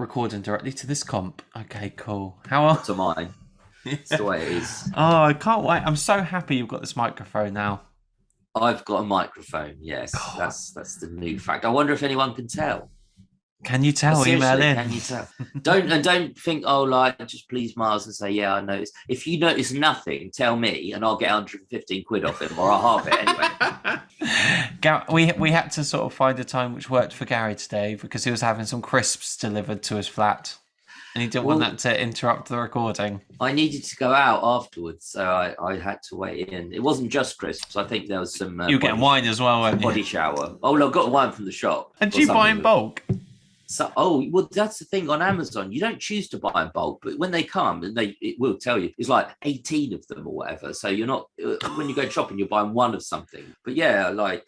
recording directly to this comp. Okay, cool. How are... To mine. It's the way it is. Oh, I can't wait. I'm so happy you've got this microphone now. I've got a microphone. Yes, that's the new fact. I wonder if anyone can tell. Can you tell? Email in. Can you tell? Don't think, just please Miles and say, yeah, I noticed. If you notice nothing, tell me and I'll get 115 quid off him, or I'll halve it anyway. We had to sort of find a time which worked for Gary today because he was having some crisps delivered to his flat and he didn't want that to interrupt the recording. I needed to go out afterwards, so I had to wait in. It wasn't just crisps. I think there was some... you were getting wine as well, weren't you? Body shower. Oh, no, I got wine from the shop. And do you buy in bulk? So, that's the thing on Amazon. You don't choose to buy in bulk, but when they come, and it will tell you, it's like 18 of them or whatever. So you're not, when you go shopping, you're buying one of something. But yeah, like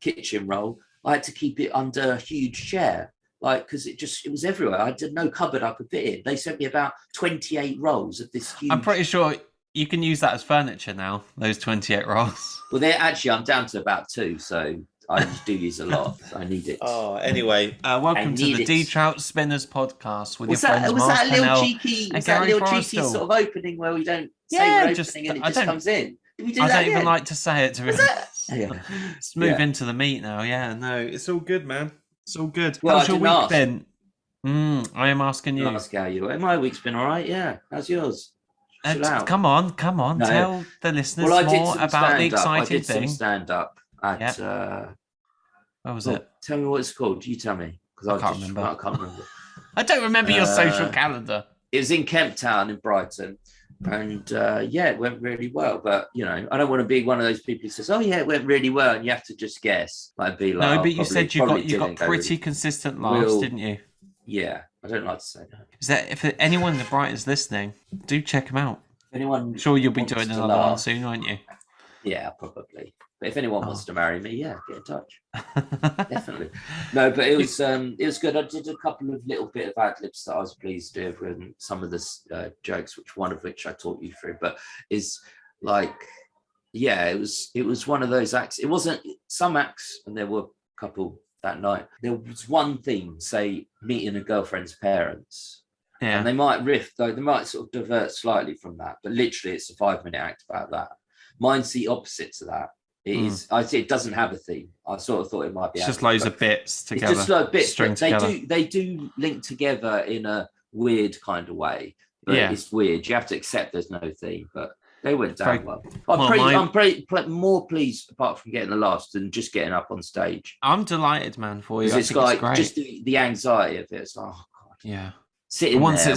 kitchen roll, I had to keep it under a huge chair, like, because it was everywhere. I had no cupboard I could fit in. They sent me about 28 rolls of this huge. I'm pretty sure you can use that as furniture now, those 28 rolls. Well, I'm down to about 2, so... I do use a lot. So I need it. Oh, anyway, welcome to the Trout Spinners podcast with your friends Was Miles that a little Pennell cheeky? Was and that a Gary little cheeky Forrestal. sort of opening where we don't say we're opening and it just comes in? Did we do I that don't even again? like to say it to be honest. Yeah. Let's move into the meat now. Yeah, no, it's all good, man. It's all good. Well, How's your week been? I am asking you. Ask how you. My week's been all right. Yeah. How's yours? Come on. No. Tell the listeners more about the exciting thing. I did some stand-up at... What was it? Tell me what it's called. You tell me. Because I can't remember. I can't remember. I don't remember your social calendar. It was in Kemp Town in Brighton. And it went really well. But, I don't want to be one of those people who says, oh, yeah, it went really well. And you have to just guess. Like, be like, no, but you said you got pretty consistent laughs, didn't you? Yeah, I don't like to say that. Is that if anyone in Brighton's listening, do check them out. Anyone? I'm sure you'll be doing another one soon, won't you? Yeah, probably. But if anyone wants to marry me, yeah, get in touch. Definitely. No, but it was good. I did a couple of little bit of ad libs that I was pleased with, and some of the jokes, one of which I taught you through. But is like, yeah, it was one of those acts. It wasn't some acts, and there were a couple that night. There was one theme, say meeting a girlfriend's parents. Yeah. And they might riff, though they might sort of divert slightly from that, but literally it's a 5-minute act about that. Mine's the opposite to that. It is. I say it doesn't have a theme. I sort of thought it might be. It's just loads of bits together. It's just like bits. Together. They do link together in a weird kind of way. But it's weird. You have to accept there's no theme, but they went down well. I'm more pleased, apart from getting the laughs, than just getting up on stage. I'm delighted, man, for you. It's like just the anxiety of it. It's like, oh god. Yeah. Sitting there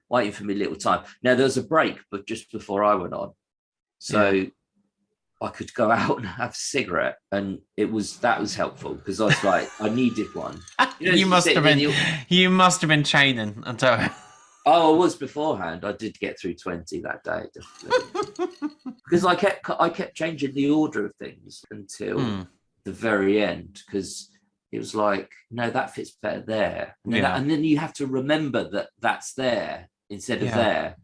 waiting for me a little time. Now there was a break, but just before I went on, so I could go out and have a cigarette, and that was helpful because I was like, I needed one. You must have been training until. Oh, I was beforehand. I did get through 20 that day, definitely. Because I kept changing the order of things until the very end, because it was like, no, that fits better there. And then you have to remember that that's there instead of there.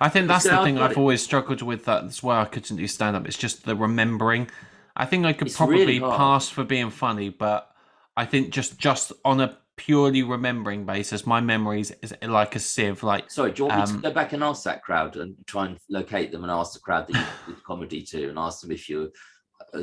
I think that's the thing I've always struggled with. That's why I couldn't do stand-up. It's just the remembering. I think I could probably really pass for being funny, but I think just on a purely remembering basis, my memories is like a sieve. Like, sorry, do you want me to go back and ask that crowd and try and locate them and ask the crowd that you did comedy to and ask them if you're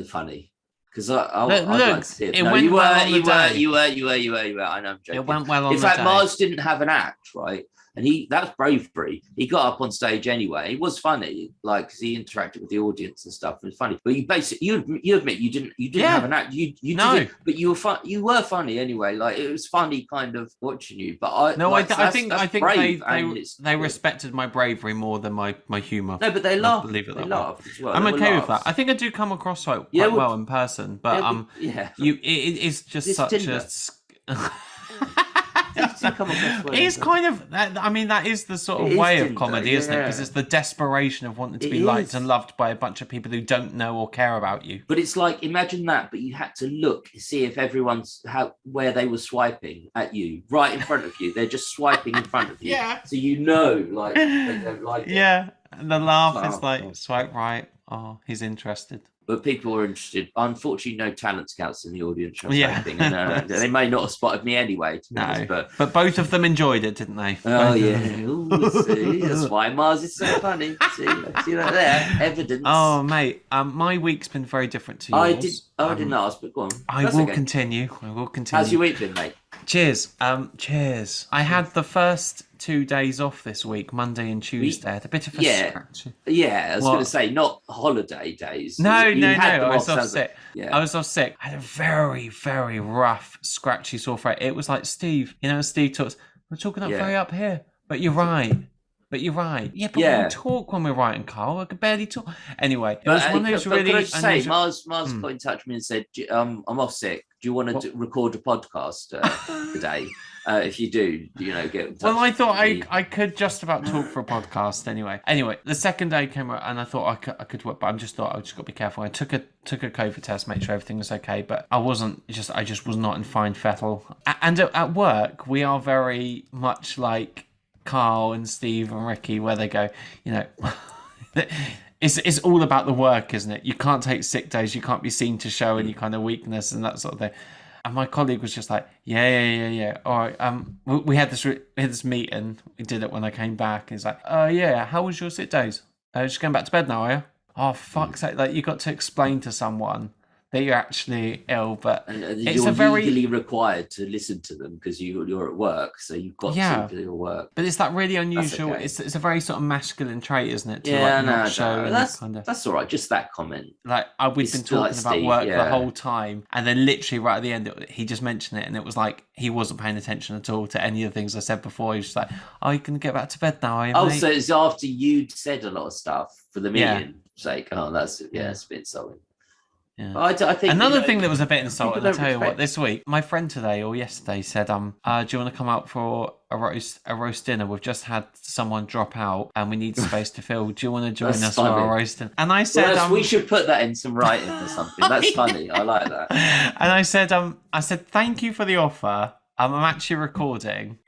funny? Because I'd like to see it. You were. I know, I'm joking. It went well on the day. In fact, Mars didn't have an act, right? And that's bravery. He got up on stage anyway. He was funny, like, because he interacted with the audience and stuff. It was funny. But you admit you didn't have an act. You did, but you were funny anyway. Like, it was funny, kind of watching you. But I think they respected my bravery more than my humour. No, but they laughed. They laughed as well. I'm okay with that. I think I do come across quite well in person. But it is just such a. It's kind of, I mean, that is the sort of way of comedy, isn't it? Because it's the desperation of wanting to be liked and loved by a bunch of people who don't know or care about you. But it's like, imagine that, but you had to look, see if everyone's where they were swiping at you, right in front of you. They're just swiping in front of you. Yeah. So like, they don't like it. Yeah. And the laugh is like, swipe right. Oh, he's interested. But people are interested. Unfortunately, no talent scouts in the audience. Yeah. And they may not have spotted me anyway. No, but both of them enjoyed it, didn't they? Oh, yeah. Ooh, see, that's why Mars is so funny. See that there? Evidence. Oh, mate. My week's been very different to yours. I didn't ask, but go on. I will continue. How's your week been, mate? Cheers. Cheers. I had the first 2 days off this week, Monday and Tuesday. I had a bit of a scratch. Yeah, I was going to say, not holiday days. No. I was off sick. Yeah. I was off sick. I had a very, very rough, scratchy sore throat. It was like Steve. You know, Steve talks, we're talking up very up here. But you're right. Yeah, but we talk when we're writing, Karl. I could barely talk. Anyway, it was one of those really... Can I just say, Mars got in touch with me and said, I'm off sick. Do you want to record a podcast today? If you do, get in touch. Well, I thought I could just about talk for a podcast anyway. Anyway, the second day came out and I thought I could work, but I just got to be careful. I took a COVID test, make sure everything was okay, but I just was not in fine fettle. And at work, we are very much like Karl and Steve and Ricky, where they go, it's all about the work, isn't it? You can't take sick days. You can't be seen to show any kind of weakness and that sort of thing. And my colleague was just like, yeah. All right. We had this meeting. We did it when I came back. He's like, yeah. How was your sick days? Just going back to bed now, are you? Oh, fuck's sake! Like you got to explain to someone that you're actually ill, but it's you're legally required to listen to them because you're at work, so you've got to do your work. But it's that really unusual. Okay. It's a very sort of masculine trait, isn't it? To That's all right. Just that comment. Like we've been talking about work the whole time, and then literally right at the end, he just mentioned it, and it was like he wasn't paying attention at all to any of the things I said before. He was just like, "Oh, you can get back to bed now, are you, mate?" So it's after you'd said a lot of stuff for the meeting. It's like, it's a bit insulting. Yeah. I think another thing that was a bit insulting. I'll tell you what. This week, my friend today or yesterday said, "Do you want to come out for a roast dinner? We've just had someone drop out, and we need space to fill. Do you want to join us for a roast dinner?" And I said, "We should put that in some writing or something. That's funny. I like that." And I said, "Thank you for the offer. I'm actually recording."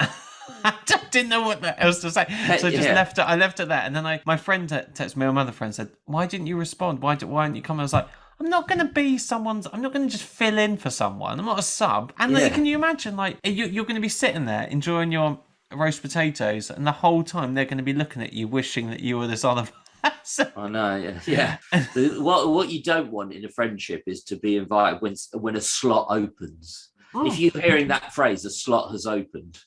I didn't know what else to say, so I just left it. I left it there, and then my friend texted me. My other friend said, "Why didn't you respond? Why didn't you come?" I was like, I'm not going to just fill in for someone. I'm not a sub. And can you imagine, like, you're going to be sitting there enjoying your roast potatoes, and the whole time they're going to be looking at you, wishing that you were this other person. I know, yeah. What you don't want in a friendship is to be invited when a slot opens. If you're hearing that phrase, a slot has opened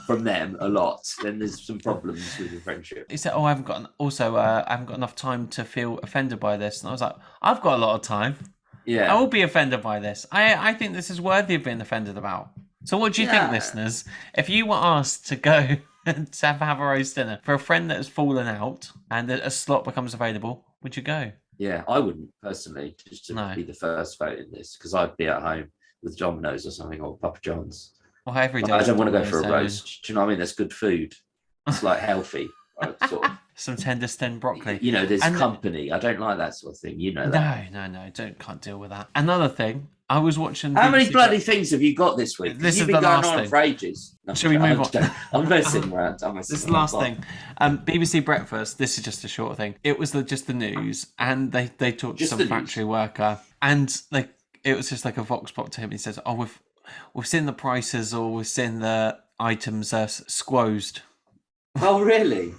from them a lot, then there's some problems with your friendship. He said, I haven't got enough time to feel offended by this. And I was like, I've got a lot of time. Yeah. I will be offended by this. I think this is worthy of being offended about. So what do you think, listeners? If you were asked to go and to have a roast dinner for a friend that has fallen out and a slot becomes available, would you go? Yeah, I wouldn't personally, just to be the first vote in this, because I'd be at home with Domino's or something, or Papa John's. Well, every day. I don't want to go for a roast. Do you know what I mean? That's good food. It's like healthy. Sort of. Some tender stem broccoli. There's company. I don't like that sort of thing. You know that. No, can't deal with that. Another thing, I was watching. How many bloody things have you got this week? This You've is been the going last on thing. For ages. No, Shall we move on? I'm messing around. This is the last thing. BBC Breakfast. This is just a short thing. It was just the news, and they talked to some factory worker, and it was just like a vox pop to him. He says, "Oh, we've seen the prices, or we've seen the items squozed." Oh, really?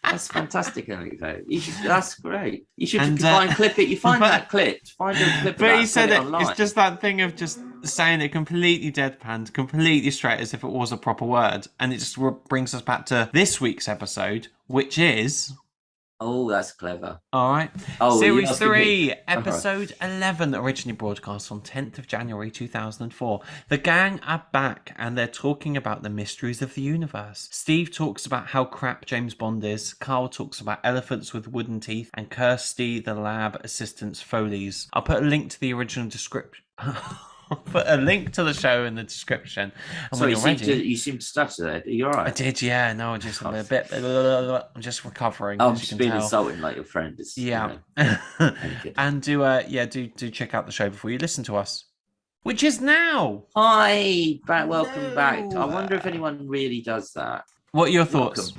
That's fantastic anecdote. That's great. You should try and clip it. You find that clip. Find a clip. But he said it's just that thing of just saying it completely deadpanned, completely straight, as if it was a proper word, and it just brings us back to this week's episode, which is. Oh, that's clever. All right. Series 3, episode 11, originally broadcast on 10th of January 2004. The gang are back and they're talking about the mysteries of the universe. Steve talks about how crap James Bond is. Karl talks about elephants with wooden teeth. And Kirsty, the lab assistant's follies. I'll put a link to the original description. I'll put a link to the show in the description. And so you seem to stutter there. Are you all right? I did, yeah. No, I'm just recovering. I'm just being insulting like your friend. And do check out the show before you listen to us, which is now. Hi, welcome back. I wonder if anyone really does that. What are your thoughts?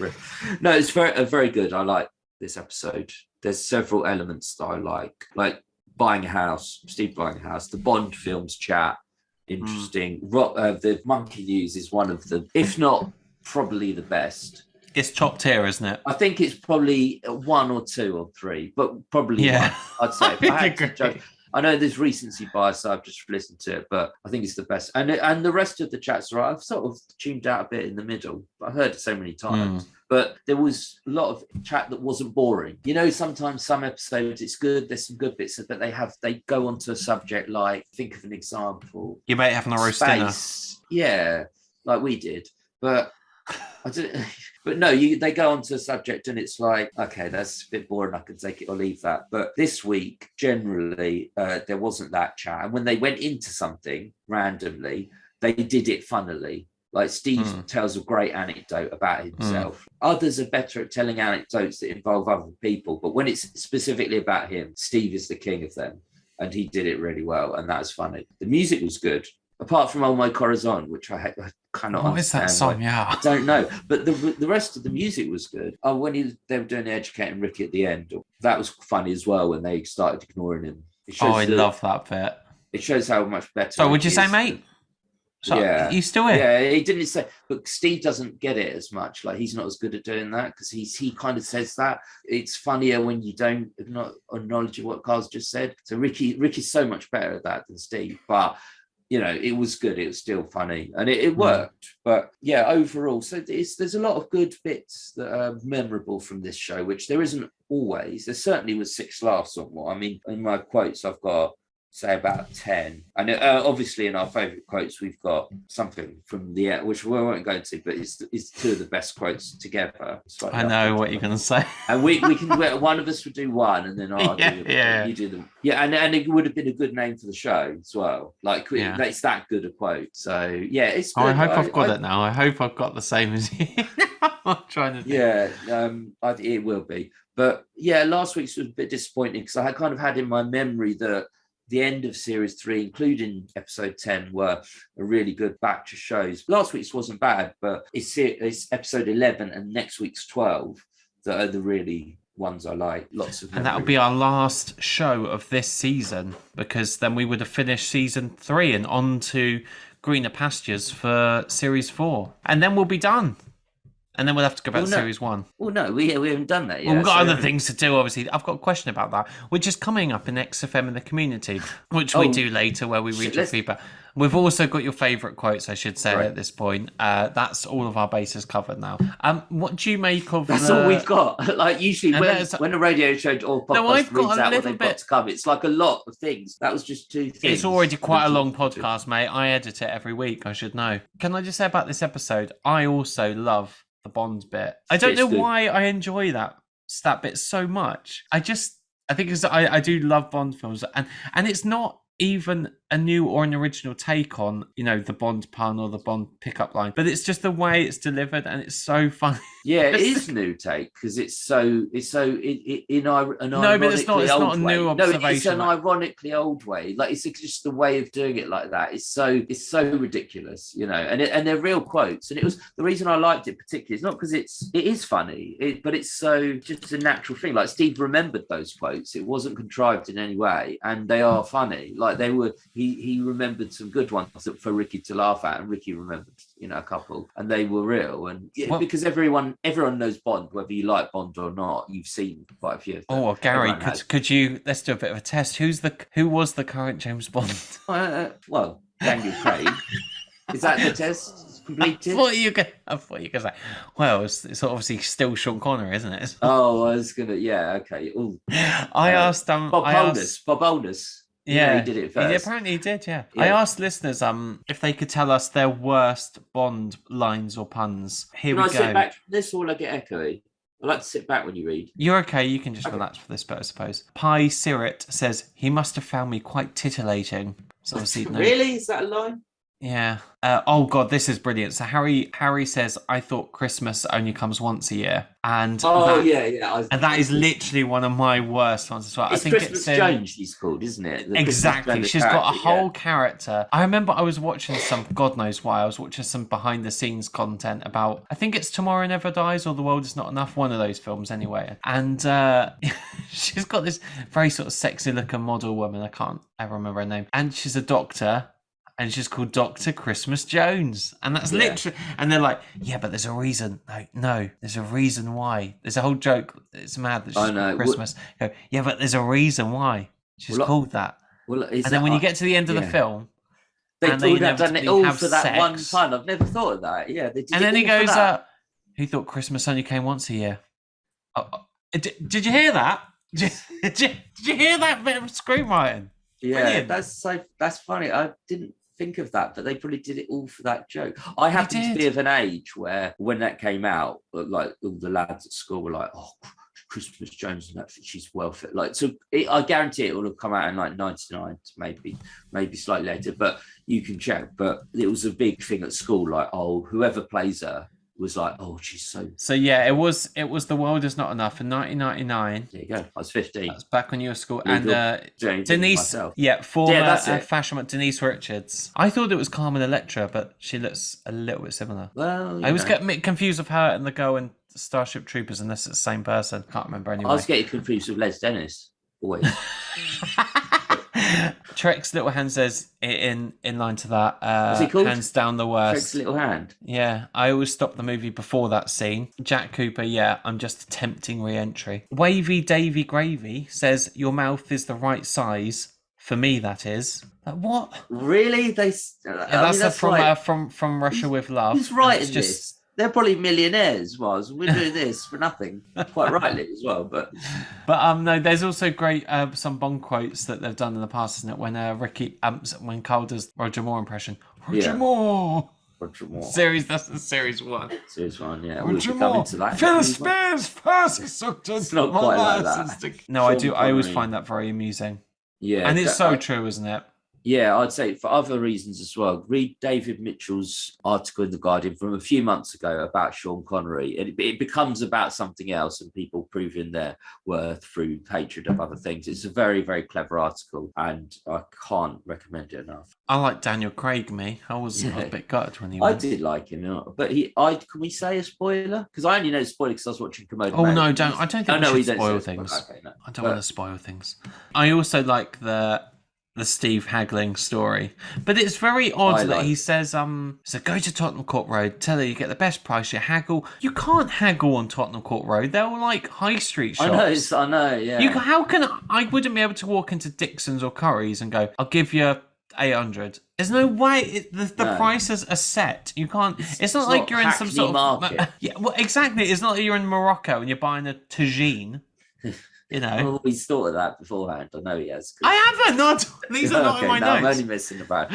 No, it's very good. I like this episode. There's several elements that I like buying a house, Steve buying a house, the Bond films chat, interesting. The Monkey News is one of the, if not probably the best. It's top tier, isn't it? I think it's probably 1 or 2 or 3, but probably one, I'd say. If I had to judge, I know there's recency bias, so I've just listened to it, but I think it's the best. And the rest of the chats, right, I've sort of tuned out a bit in the middle. I've heard it so many times. But there was a lot of chat that wasn't boring. You know, sometimes some episodes it's good, there's some good bits, but they go onto a subject like, think of an example. You may have a roast dinner. Yeah, like we did. But I didn't. But no, they go on to a subject and it's like, okay, that's a bit boring. I can take it or leave that. But this week, generally, there wasn't that chat. And when they went into something randomly, they did it funnily. Like Steve tells a great anecdote about himself. Others are better at telling anecdotes that involve other people. But when it's specifically about him, Steve is the king of them. And he did it really well. And that was funny. The music was good. Apart from "Oh My Corazon," which I cannot understand. What is that song? Yeah, I don't know. But the rest of the music was good. Oh, when they were doing the educating Ricky at the end, that was funny as well. When they started ignoring him. I love that bit. It shows how much better. So, would you say, mate? So, yeah, he's still here. Yeah, he didn't say. But Steve doesn't get it as much. Like he's not as good at doing that because he kind of says that. It's funnier when you don't not acknowledge what Karl's just said. So Ricky's so much better at that than Steve, but. You know, it was good. It was still funny, and it worked. But yeah, overall, so there's a lot of good bits that are memorable from this show, which there isn't always. There certainly was 6 laughs or more. I mean, in my quotes, I've got say about 10. And obviously, in our favourite quotes, we've got something from the which we won't go into, but it's 2 of the best quotes together. I know what you're going to say. And we can one of us would do one, and then you do them. Yeah, and it would have been a good name for the show as well. Like it's that good a quote. So yeah, it's good. I hope I've got it now. I hope I've got the same as you. I'm trying to think. Yeah, it will be. But yeah, last week's was a bit disappointing because I kind of had in my memory that the end of series 3, including episode 10, were a really good batch of shows. Last week's wasn't bad, but it's episode 11 and next week's 12 that are the really ones I like. Lots of memory. And that'll be our last show of this season, because then we would have finished season 3 and on to greener pastures for series 4. And then we'll be done. And then we'll have to go back to series 1. Well, no, we haven't done that yet. Well, we've got other things to do, obviously. I've got a question about that, which is coming up in XFM in the community, which we do later, where we read your feedback. We've also got your favourite quotes, I should say, at this point. That's all of our bases covered now. What do you make of That's all we've got. Like, usually when a radio show or podcast reads out what they've got to cover, it's like a lot of things. That was just 2 things. It's already quite a long podcast, mate. I edit it every week, I should know. Can I just say about this episode, I also love the Bond bit. I don't know why I enjoy that bit so much. I think it's I do love Bond films, and it's not even a new or an original take on, you know, the Bond pun or the Bond pickup line, but it's just the way it's delivered, and it's so funny. Yeah, it is a new take because it's so in an no, but it's not a new observation. No, it's an ironically old way. Like it's just the way of doing it like that. It's so ridiculous, you know. And they're real quotes. And it was the reason I liked it particularly. It's not because it is funny, but it's so just a natural thing. Like Steve remembered those quotes. It wasn't contrived in any way, and they are funny. Like they were. He remembered some good ones for Ricky to laugh at, and Ricky remembered, you know, a couple, and they were real. And because everyone knows Bond, whether you like Bond or not. You've seen quite a few of them. Oh, Gary, could you? Let's do a bit of a test. Who was the current James Bond? Well, Daniel Craig. Is that the test completed? I thought you could say. Well, it's obviously still Sean Connery, isn't it? Oh, I was gonna. Yeah, okay. Ooh. I asked Bob Holders. Yeah, he did it first. Apparently he did, yeah. I asked listeners if they could tell us their worst Bond lines or puns. Here we go. Can I sit back from this or will I get echoey? I like to sit back when you read. You're okay, you can just relax for this bit, I suppose. Pi Sirit says, he must have found me quite titillating. So obviously, Really? Is that a line? Yeah. Oh God, this is brilliant. So Harry says, "I thought Christmas only comes once a year," and Oh yeah. that is literally one of my worst ones as well. It's I think Christmas Jones. He's called, isn't it? The exactly. She's got a whole yeah. character. I remember I was watching some, God knows why, I was watching some behind the scenes content about, I think it's Tomorrow Never Dies or The World Is Not Enough, one of those films anyway. And she's got this very sort of sexy looking model woman. I can't ever remember her name. And she's a doctor. And she's called Dr. Christmas Jones. And that's literally... And they're like, yeah, but there's a reason. No, there's a reason why. There's a whole joke. It's mad that she's called Christmas. Go, yeah, but there's a reason why she's called that. And then when you get to the end of the film... They would have done it all for that one time. I've never thought of that. Yeah, they did. And then he goes, who thought Christmas only came once a year? Did you hear that? Did you hear that bit of screenwriting? Yeah, brilliant. That's funny. I didn't think of that, but they probably did it all for that joke. I happened to be of an age where when that came out, like all the lads at school were like, oh, Christmas Jones, and she's well fit. Like, so I guarantee it will have come out in like 99, maybe slightly later, but you can check. But it was a big thing at school, like, oh, whoever plays her was like, oh, she's so yeah, it was The World Is Not Enough in 1999. There you go. I was 15. That's back when you were at school. And Denise, former fashion Denise Richards. I thought it was Carmen Electra, but she looks a little bit similar. Well, I always get confused with her and the girl in Starship Troopers, unless it's the same person. Can't remember anyway. I was getting confused with Les Dennis. Always. Trek's Little Hand says in line to that. What's he called? Hands down the worst. Trek's Little Hand. Yeah, I always stop the movie before that scene. Jack Cooper, yeah, I'm just a tempting re-entry. Wavy Davy Gravy says your mouth is the right size for me. That is. What? Really? That's from Russia with Love. Who's writing this? They're probably millionaires, we're doing this for nothing. Quite rightly as well, but no, there's also great some Bond quotes that they've done in the past, isn't it? When when Karl does Roger Moore impression. Roger Moore. Series, that's the series 1. Series 1, yeah. Roger Moore. Phil Spears first sucked It's not quite like that. No, I do. I always find that very amusing. Yeah, and it's true, isn't it? Yeah, I'd say for other reasons as well. Read David Mitchell's article in The Guardian from a few months ago about Sean Connery. And it becomes about something else and people proving their worth through hatred of other things. It's a very, very clever article and I can't recommend it enough. I like Daniel Craig, I was a bit gutted when he went. I did like him, but can we say a spoiler? Because I only know the spoiler because I was watching Commode. Oh, no, don't. I don't think we should spoil things. Okay, no. I don't want to spoil things. I also like the Steve haggling story, but it's very odd that he says so go to Tottenham Court Road, tell her you get the best price, you haggle. You can't haggle on Tottenham Court Road, they're all like high street shops. I know, yeah. How can I wouldn't be able to walk into Dixon's or Curry's and go, I'll give you 800. There's no way. The prices are set. You can't. It's not like you're in some sort of market. Yeah, well, exactly. It's not like you're in Morocco and you're buying a tagine. You know, I've always thought of that beforehand. I know he has. I haven't. These are not in my notes. I'm only messing about.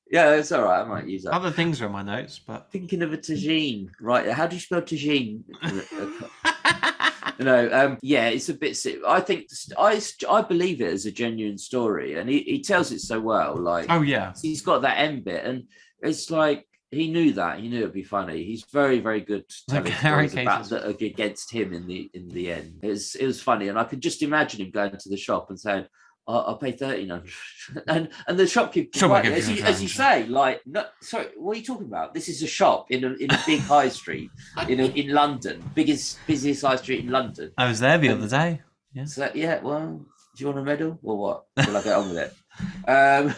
Yeah, it's all right. I might use that. Other things are in my notes, but thinking of a tagine. Right? How do you spell tagine? Yeah, it's a bit sick. I think I believe it as a genuine story, and he tells it so well. Like, oh yeah, he's got that end bit, and it's like. He knew that. He knew it'd be funny. He's very, very good telling stories about that against him in the end. It was funny, and I could just imagine him going to the shop and saying, "I'll pay 1,300," and the shopkeeper, as you say, like, no, sorry, what are you talking about? This is a shop in a big high street in London, busiest high street in London. I was there the other day. Yeah. So well, do you want a medal or what? Will I get on with it?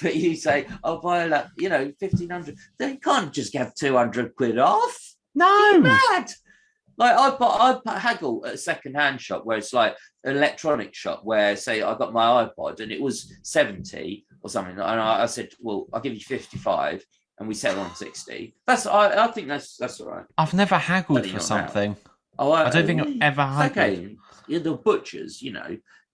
But you say, "I'll buy 1,500." They can't just get 200 quid off. No, you're mad. Like I haggle at a second-hand shop where it's like an electronic shop where, say, I got my iPod and it was 70 or something, and I said, "Well, I'll give you 55," and we settle on 60. I think that's all right. I've never haggled for something. I don't think I've ever haggled. Okay, the butchers,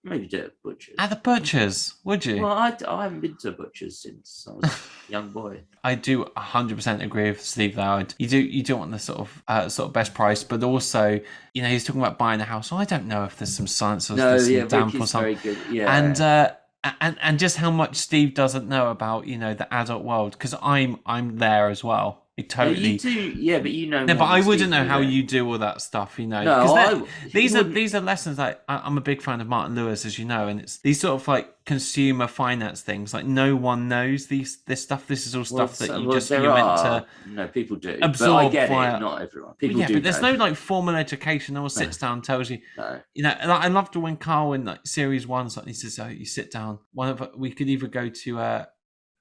maybe do it at butchers. At the butchers, would you? Well, I haven't been to butchers since I was a young boy. I do 100% agree with Steve there. You do want the sort of best price, but also, he's talking about buying a house. Well, I don't know if there's some science or some damp or something. Very good. Yeah. and just how much Steve doesn't know about, you know, the adult world, because I'm there as well. It totally. Yeah, you do, yeah, but you know. No, but I wouldn't know how then. you do all that stuff, you know. No, these are lessons. Like I'm a big fan of Martin Lewis, as you know, and it's these sort of like consumer finance things. Like no one knows this stuff. This is all stuff that you're meant to. No, people do. Absorb but I get via, it. Not everyone. People yeah, do. But there's no like formal education. No one sits down and tells you. No. You know, and I loved when Karl in like series 1, he says, "Oh, you sit down. We could either go to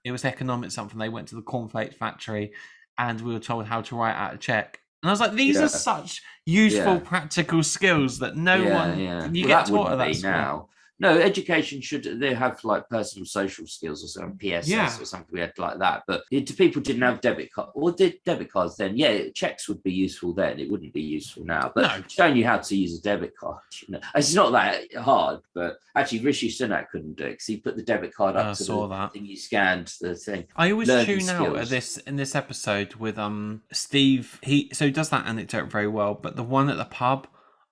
it was economics something. They went to the cornflake factory." And we were told how to write out a check. And I was like, these are such useful, practical skills that no one... Yeah. You get taught at that now. No, education they have like personal social skills or something, PSS or something weird like that. But people didn't have debit cards or did debit cards then. Yeah, checks would be useful then. It wouldn't be useful now. But showing you how to use a debit card, you know, it's not that hard. But actually, Rishi Sunak couldn't do it because he put the debit card up to the thing. You scanned the thing. I always tune out at in this episode with Steve. He does that anecdote very well. But the one at the pub,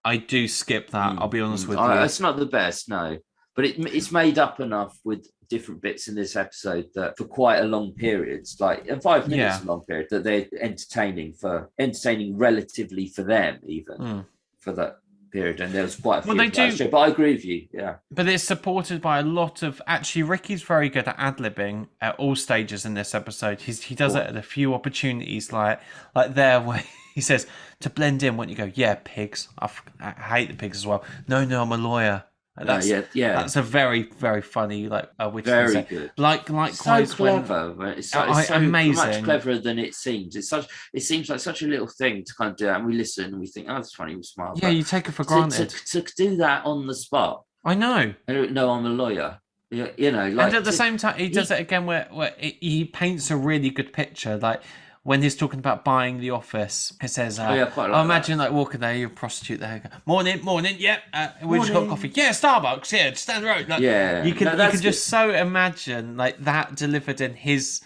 I do skip that. I'll be honest with you. It's not the best, no. But it's made up enough with different bits in this episode that for quite a long periods, like and 5 minutes a long period, that they're entertaining relatively for them even for that period. And there was quite a few. But I agree with you, yeah. But it's supported by a lot of actually. Ricky's very good at ad-libbing at all stages in this episode. He does it at a few opportunities, like there where he says to blend in when you go, yeah, pigs. I hate the pigs as well. No, I'm a lawyer. That's a very, very funny, like which very good. Likewise, so clever. It's so amazing, much cleverer than it seems. It seems like such a little thing to kind of do that, and we listen and we think, oh, that's funny, we're smart. Yeah, you take it for granted to do that on the spot. I know. I don't know. I'm a lawyer. You know, like, and at the same time, he does it again where he paints a really good picture, like. When he's talking about buying the office, it says, imagine like walking there, you're a prostitute there. Morning, yep. We just got coffee. Yeah, Starbucks, yeah, just down the road. Like, you can just so imagine like that delivered in his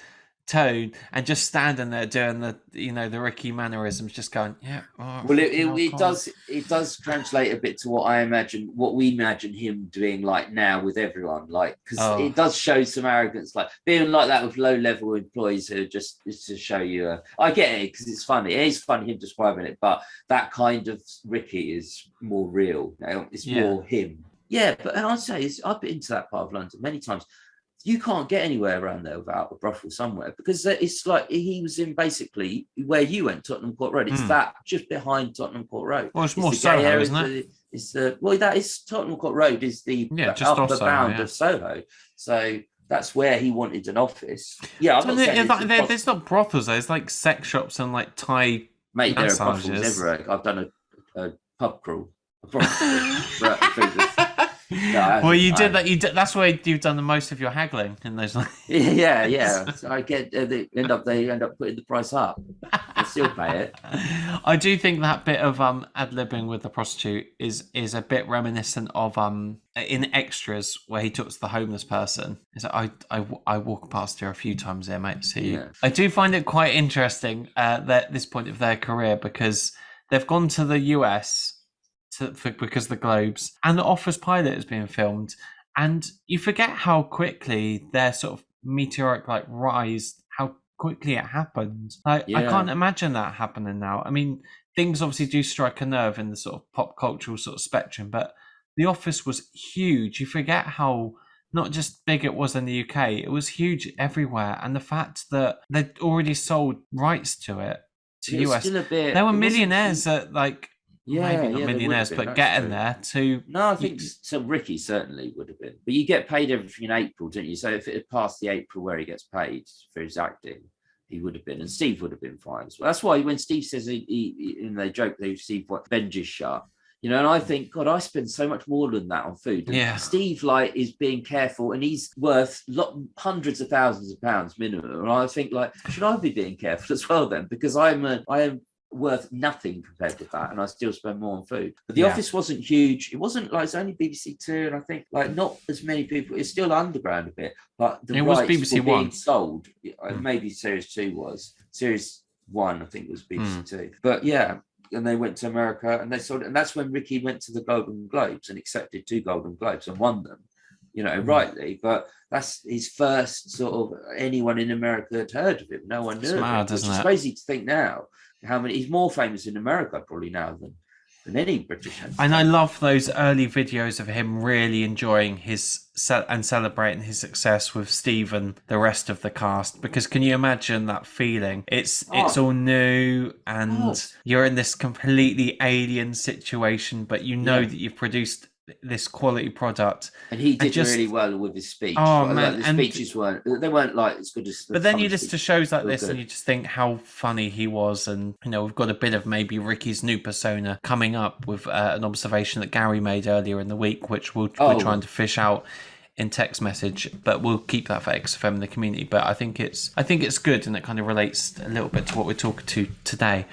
tone and just standing there doing the Ricky mannerisms, just going, yeah. Oh, well, it does translate a bit to what we imagine him doing like now with everyone, like because it does show some arrogance, like being like that with low-level employees who just is to show you. I get it because it's funny. It is funny him describing it, but that kind of Ricky is more real. It's more him. Yeah, but I'd say I've been to that part of London many times. You can't get anywhere around there without a brothel somewhere because it's like he was in basically where you went, Tottenham Court Road. It's that just behind Tottenham Court Road. Well, it's more Soho, isn't it? That is Tottenham Court Road is the upper bound of Soho. So that's where he wanted an office. Yeah, there's not brothels though. It's like sex shops and like Thai mate. There are brothels everywhere. I've done a pub crawl. No, you did that. That's where you've done the most of your haggling in those. Yeah. So I get they end up putting the price up. I still pay it. I do think that bit of ad-libbing with the prostitute is a bit reminiscent of in Extras where he talks to the homeless person. It's like, I walk past here a few times there, mate. See you. I do find it quite interesting at this point of their career because they've gone to the US. Because of the Globes and the Office pilot is being filmed, and you forget how quickly their sort of meteoric like rise, how quickly it happened. I can't imagine that happening now. I mean, things obviously do strike a nerve in the sort of pop cultural sort of spectrum, but The Office was huge. You forget how not just big it was in the UK, it was huge everywhere, and the fact that they'd already sold rights to it to US, there were millionaires that like. Maybe not millionaires, but getting there to... No, I think so. Ricky certainly would have been. But you get paid everything in April, don't you? So if it had passed the April where he gets paid for his acting, he would have been. And Steve would have been fine as well. That's why when Steve says, they joke, Steve, what, Benji's shut. You know, and I think, God, I spend so much more than that on food. Yeah. Steve, like, is being careful, and he's worth hundreds of thousands of pounds minimum. And I think, like, should I be being careful as well then? Because I am worth nothing compared with that, and I still spend more on food. But The Office wasn't huge. It wasn't like it's only BBC Two, and I think like not as many people. It's still underground a bit, but the rights was BBC One sold. Maybe Series 2 was. Series 1, I think, was BBC Two. But yeah, and they went to America and they sold it, and that's when Ricky went to the Golden Globes and accepted 2 Golden Globes and won them. rightly, but that's his first sort of anyone in America had heard of him. No one knew him, which is crazy to think now. How many? He's more famous in America probably now than any British entertainer. And I love those early videos of him really enjoying and celebrating his success with Steve and the rest of the cast, because can you imagine that feeling? It's all new and you're in this completely alien situation, but you know that you've produced this quality product, and he did really well with his speech. Man, the speeches weren't like as good as. But then you listen to shows like this, and you just think how funny he was, and we've got a bit of maybe Ricky's new persona coming up with an observation that Gary made earlier in the week, which we're trying to fish out in text message, but we'll keep that for XFM in the community. But I think it's good, and it kind of relates a little bit to what we're talking to today.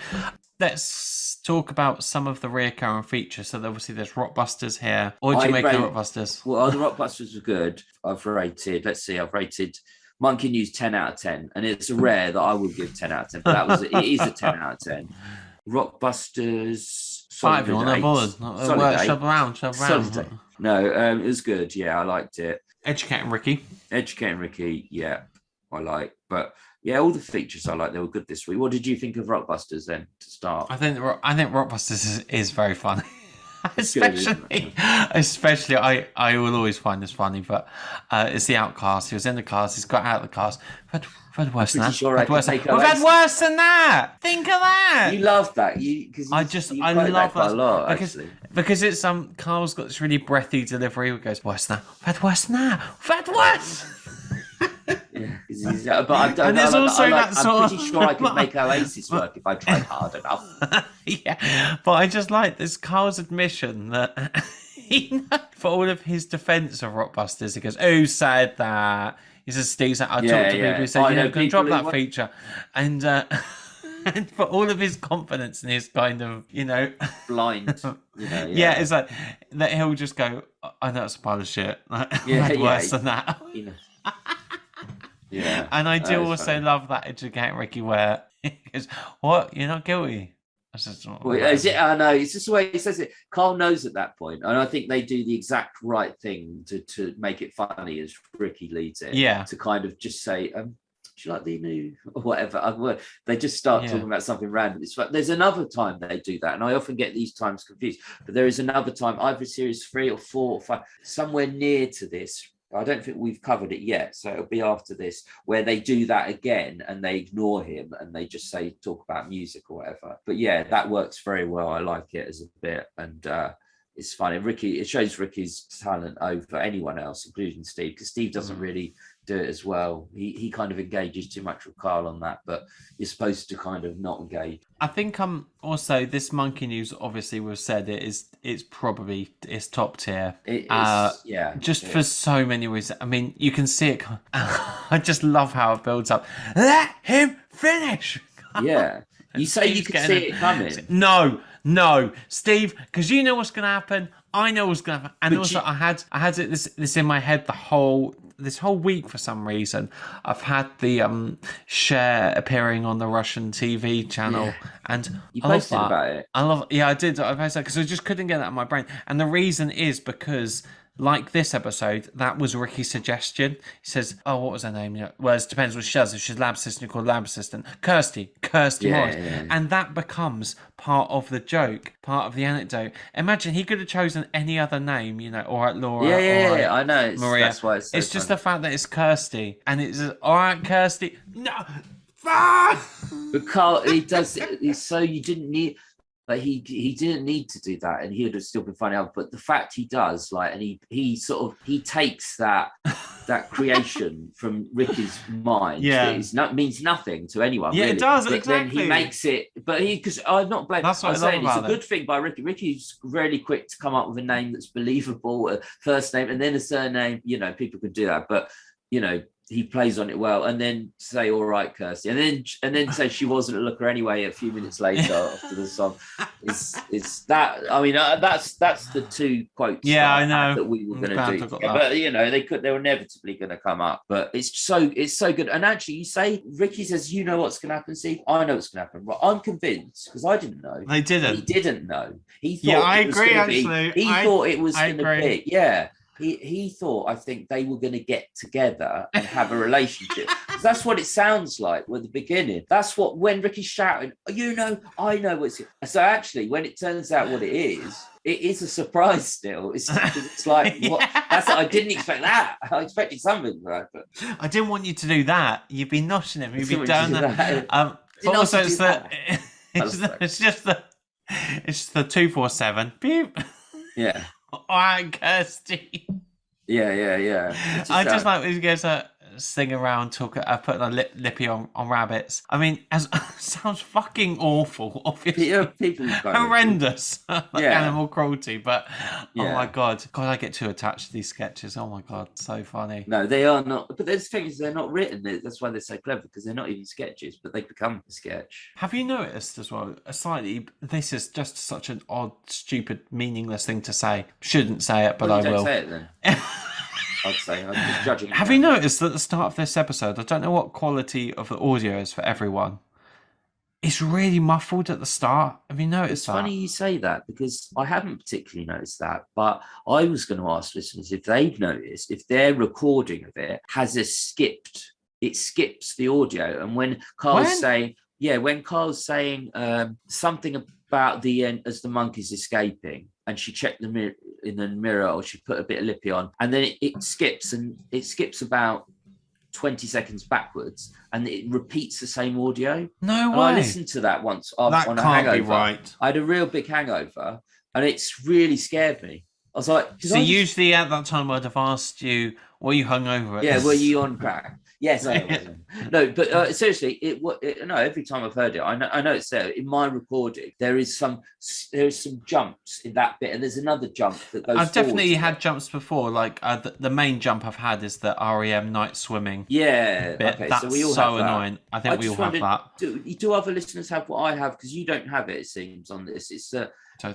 Let's talk about some of the reoccurring features. So obviously there's Rockbusters here. What do you make of the Rockbusters? Well, the Rockbusters were good. I've rated Monkey News 10 out of 10. And it's rare that I would give 10 out of 10, but it is a 10 out of 10. Rockbusters, solid 8. Shove around. No, it was good. Yeah, I liked it. Educating Ricky, yeah, I like. But yeah, all the features I like. They were good this week. What did you think of Rockbusters then to start? I think Rockbusters is very funny. especially I will always find this funny, but it's the outcast. He was in the cast. He's got out of the cast. We've had worse than that. We've had worse than that. Think of that. You love that. I love that a lot, because it's Karl's got this really breathy delivery. He goes, worse than that. We've had worse than that. We've had worse. Yeah, but I don't. I'm pretty sure I could make Oasis work if I tried hard enough. Yeah, but I just like this Karl's admission that for all of his defence of Rockbusters, he goes, "Who said that?" He says, "Steve, I talked to people who said you're going to drop that feature," and and for all of his confidence and his kind of blind, it's like that he'll just go, "I know it's a pile of shit." Worse than that. Yeah, and I do also love that Educating Ricky where he goes, "What? You're not guilty?" I said, I know. It's just the way he says it. Karl knows at that point, and I think they do the exact right thing to make it funny as Ricky leads it. Yeah. To kind of just say, do you like the new or whatever? They just start talking about something random. There's another time they do that, and I often get these times confused. But there is another time, either series 3 or 4 or 5, somewhere near to this. I don't think we've covered it yet, so it'll be after this, where they do that again and they ignore him and they just talk about music or whatever. But yeah, that works very well. I like it as a bit, and it's funny. It shows Ricky's talent over anyone else, including Steve, because Steve doesn't really do it as well. He kind of engages too much with Karl on that, but you're supposed to kind of not engage. I think also this Monkey News, obviously we've said it's probably top tier. It is, just for so many reasons. I mean, you can see it. I just love how it builds up. Let him finish. Yeah. You say you can see it coming. No, Steve, because you know what's going to happen. I know what's going to happen. And also, I had this in my head this whole week for some reason. I've had the Cher appearing on the Russian TV channel, and you posted about it. I did. I posted because I just couldn't get that in my brain, and the reason is because, like this episode, that was Ricky's suggestion. He says, "Oh, what was her name?" Well, it depends what she does. If she's lab assistant, called lab assistant. Kirsty Morris. Yeah. And that becomes part of the joke, part of the anecdote. Imagine he could have chosen any other name, all right, Laura. Yeah, I know. Maria. That's why it's just the fact that it's Kirsty, and it's all right, Kirsty. No. But Karl, he does. So you didn't need. Like he didn't need to do that, and he would have still been funny. But the fact he does, and he takes that creation from Ricky's mind. Yeah, means nothing to anyone. Yeah, really. It does. But exactly. Then he makes it. But because I'm not blaming. That's what I'm saying it's a good it. thing by Ricky. Ricky's really quick to come up with a name that's believable, a first name, and then a surname. People can do that, but he plays on it well, and then say, "All right, Kirsty," and then say she wasn't a looker anyway. A few minutes later, after the song, it's that. I mean, that's the two quotes. Yeah, I know that we were going to do, but they were inevitably going to come up. But it's so good. And actually, you say Ricky says, "You know what's going to happen, Steve? I know what's going to happen." Right? I'm convinced because I didn't know. They didn't. He didn't know. He thought. Yeah, I agree. Actually, he thought it was going to be. Yeah. he thought, I think they were going to get together and have a relationship. That's what it sounds like with the beginning. That's what, when Ricky's shouting, I know what's it. So actually, when it turns out what it is a surprise still. It's like, what? That's I didn't expect that. I expected something like that. But I didn't want you to do that. You've been noshing him. You've been doing that. But also, it's just the 247. Beep. Yeah. All right, Kirsty. Yeah. I just like these guys sing around, putting a lippy on rabbits. I mean, sounds fucking awful, obviously. Yeah, people horrendous, animal cruelty. But oh my god, I get too attached to these sketches. Oh my god, so funny. No, they are not. But the thing is, they're not written. That's why they're so clever, because they're not even sketches, but they become a sketch. Have you noticed as well? This is just such an odd, stupid, meaningless thing to say. Shouldn't say it, but I will. Don't say it then. I'd say I'm just judging. Have you noticed that at the start of this episode, I don't know what quality of the audio is for everyone. It's really muffled at the start. Have you noticed that? It's funny you say that, because I haven't particularly noticed that, but I was going to ask listeners if they've noticed if their recording of it has it skips the audio, and when Karl's saying something about the end as the monkey's escaping, and she checked the mirror in the mirror, or she put a bit of lippy on, and then it skips, and it skips about 20 seconds backwards, and it repeats the same audio. No way. I listened to that once on a hangover. That can't be right. I had a real big hangover, and it's really scared me. I was like, usually at that time I'd have asked you, were you hungover? Yeah, were you on crack? Yes, I wasn't. No, but seriously, every time I've heard it, I know it's there. In my recording, there is some jumps in that bit, and there's another jump that goes. I've definitely had jumps before. Like the main jump I've had is the REM night swimming. Yeah, bit. Okay, that's so we all have annoying. I think we all have that. Do other listeners have what I have? Because you don't have it. It seems on this. It's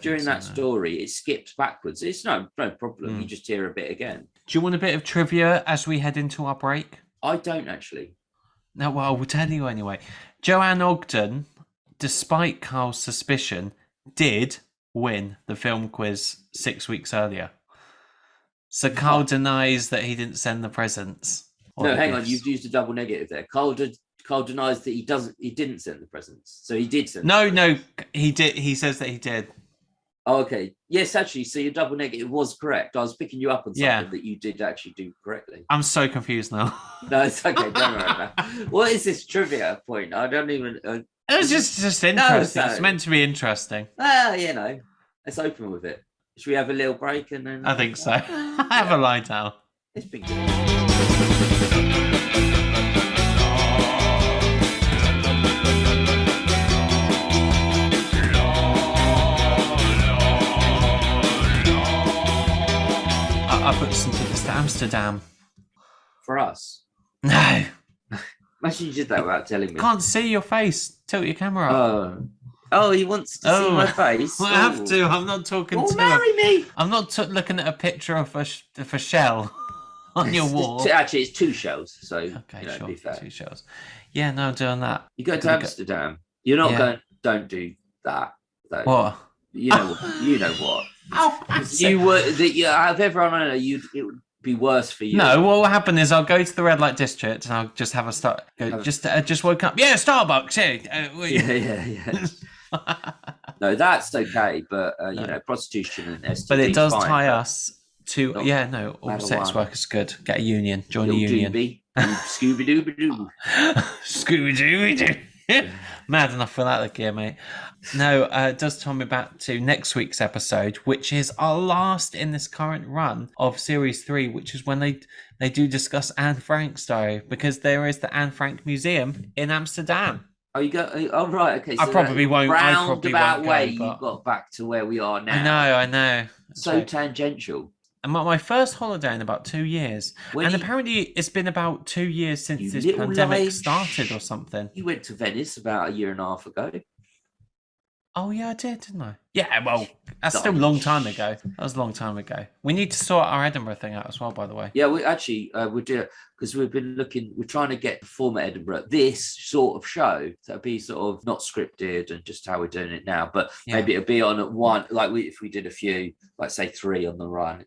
during that story, it skips backwards. It's no problem. You just hear a bit again. Do you want a bit of trivia as we head into our break? I don't actually. No, well, we'll tell you anyway. Joanne Ogden, despite Karl's suspicion, did win the film quiz 6 weeks earlier. So Karl denies that he didn't send the presents. No, hang on. You've used a double negative there. Karl denies that he didn't send the presents. So he did send. No, he did. He says that he did. Oh, okay. Yes, actually, so your double negative was correct. I was picking you up on something that you did actually do correctly. I'm so confused now. No, it's okay. Don't worry about that. What is this trivia point? I don't even... it was just interesting. It's meant to be interesting. Well, let's open with it. Should we have a little break and then... I think so. Have a lie down. It's been good. I put some tickets to Amsterdam. For us? No. Imagine you did that without telling me. Can't see your face. Tilt your camera up. Oh, he wants to see my face. I have to. I'm not talking to marry me. I'm not looking at a picture of a shell on your wall. Actually, it's 2 shells. So, okay, sure. Be fair. 2 shells. Yeah, no, I'm doing that. You go to Amsterdam. You're not going... Don't do that, though. What? You know what. Oh, I've everyone I know, it would be worse for you. No, what will happen is I'll go to the red light district and I'll just have a start. Just woke up. Yeah, Starbucks. Yeah. No, that's okay, but prostitution and STDs. But it does tie us to all sex workers good. Get a union. Join a union. Scooby Dooby Doo. Scooby Dooby Doo. Mad enough for that gear, mate. No, it does tie me back to next week's episode, which is our last in this current run of Series 3, which is when they do discuss Anne Frank's diary, because there is the Anne Frank Museum in Amsterdam. Oh, you go. Oh, right. Okay. So I probably won't. Roundabout way, you got back to where we are now. I know. So tangential. And my first holiday in about 2 years. Apparently it's been about 2 years since this pandemic started or something. You went to Venice about a year and a half ago. Oh, yeah, I did, didn't I? Yeah, well, that's still a long time ago. That was a long time ago. We need to sort our Edinburgh thing out as well, by the way. Yeah, we actually, we do it because we're trying to get former Edinburgh, this sort of show, to be sort of not scripted and just how we're doing it now, but maybe it'll be on one, like if we did a few, like say 3 on the run,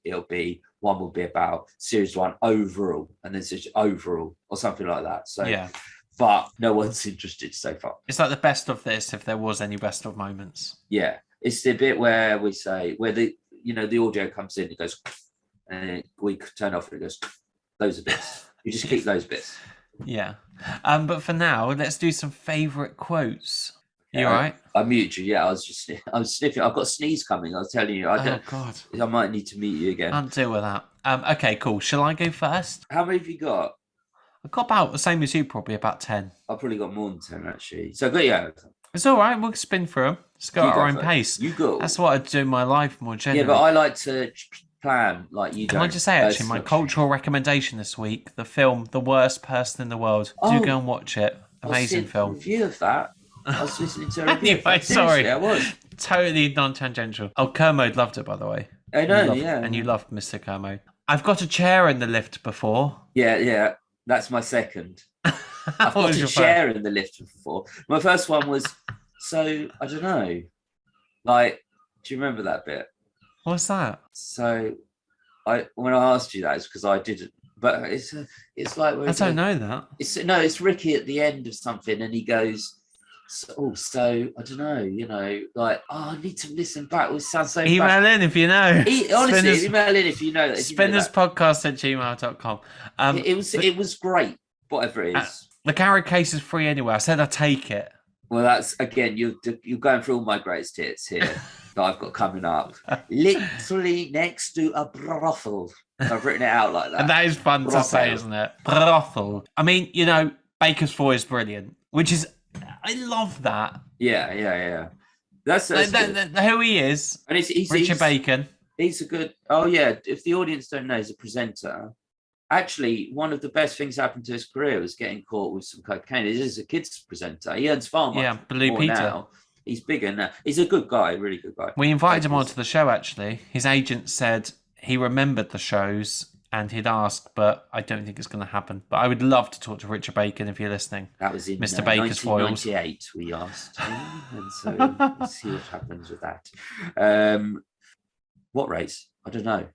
one will be about series 1 overall, and then series overall or something like that. So, but no one's interested so far. It's like the best of this, if there was any best of moments. Yeah, it's the bit where we say, where the audio comes in, it goes, and we turn off and it goes, those are bits. You just keep those bits. Yeah. But for now, let's do some favourite quotes. You all right? I mute you. Yeah, I was sniffing. I've got a sneeze coming. I was telling you. Oh, God. I might need to mute you again. I'll deal with that. Okay, cool. Shall I go first? How many have you got? I've got about the same as you, probably about 10. I've probably got more than 10, actually. So, it's all right. We'll spin through them. Let's go at our own pace. You go. That's what I do in my life more generally. Yeah, but I like to plan like you. Can I just say, actually, my cultural recommendation this week, the film The Worst Person in the World. Do go and watch it. Amazing film. Review of that. I was listening to a review. Anyway, sorry. I was. Totally non-tangential. Oh, Kermode loved it, by the way. I know, yeah. And you loved Mr. Kermode. I've got a chair in the lift before. Yeah. That's my second. I've got a chair in the lift before. My first one was, so, I don't know. Like, do you remember that bit? What's that? So, when I asked you that, it's because I didn't. But it's like... I don't know that. It's Ricky at the end of something, and he goes... So I don't know, like, I need to listen back. It sounds so email bad. In if you know. Honestly, email in if you know that. Spinnerspodcast@gmail.com. It was great, whatever it is. The carrot case is free anyway. I said I'd take it. Well, that's, again, you're going through all my greatest hits here that I've got coming up. Literally next to a brothel. I've written it out like that. And that is fun to say, isn't it? Brothel. I mean, Baker's Foy is brilliant, which is... I love that. Yeah. That's who he is. And he's Richard Bacon. He's a good... Oh, yeah. If the audience don't know, he's a presenter. Actually, one of the best things happened to his career was getting caught with some cocaine. He is a kids presenter. He earns far much Blue more Peter. Now. He's bigger now. He's a good guy, really good guy. We invited him onto the show, actually. His agent said he remembered the shows and he'd asked, but I don't think it's going to happen. But I would love to talk to Richard Bacon if you're listening. That was in Mr. Baker's Foils. 1998, we asked him. And so let's see what happens with that. What race? I don't know.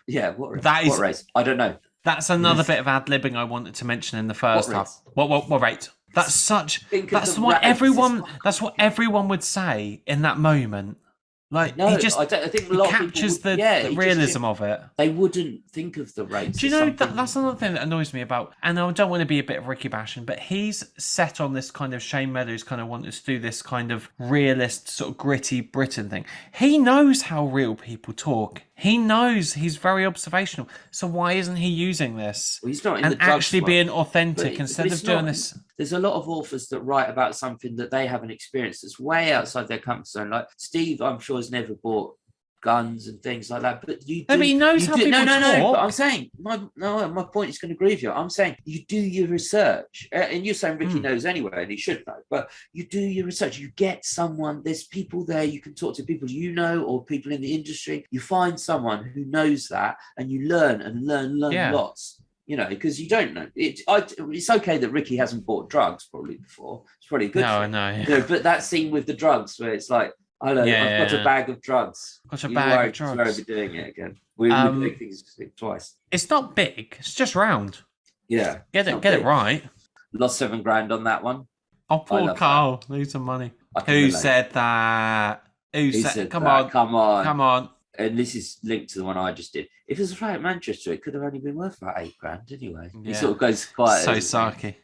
Yeah, what race? I don't know. That's another bit of ad-libbing I wanted to mention in the first half. What rate? That's what everyone would say in that moment. Like, no, he just I think a lot captures of people the realism of it. They wouldn't think of the race. Do you know that's another thing that annoys me about? And I don't want to be a bit of Ricky bashing, but he's set on this kind of Shane Meadows kind of wanting to do this kind of realist, sort of gritty Britain thing. He knows how real people talk. He knows he's very observational. So why isn't he using this? Well, he's not in and the drugs actually one. being authentic instead of doing this. There's a lot of authors that write about something that they haven't experienced that's way outside their comfort zone. Like Steve, I'm sure, has never bought guns and things like that. But you do. No, but he knows how people talk. No. But I'm saying my point is going to agree with you. I'm saying you do your research, and you're saying Ricky knows anyway, and he should know. But you do your research. You get someone. There's people there. You can talk to people or people in the industry. You find someone who knows that, and you learn lots. Because you don't know. It's okay that Ricky hasn't bought drugs probably before. It's probably good. No, I know. But that scene with the drugs where it's like, I've got a bag of drugs. Got a bag of drugs. We're doing it again. We make things twice. It's not big. It's just round. Yeah. Get it right. Lost $7,000 on that one. Oh, poor Karl. Need some money. Who said that? Who said? Come on. And this is linked to the one I just did. If it was a flat at Manchester, it could have only been worth about $8,000 anyway. Yeah. He sort of goes quiet. So sarky.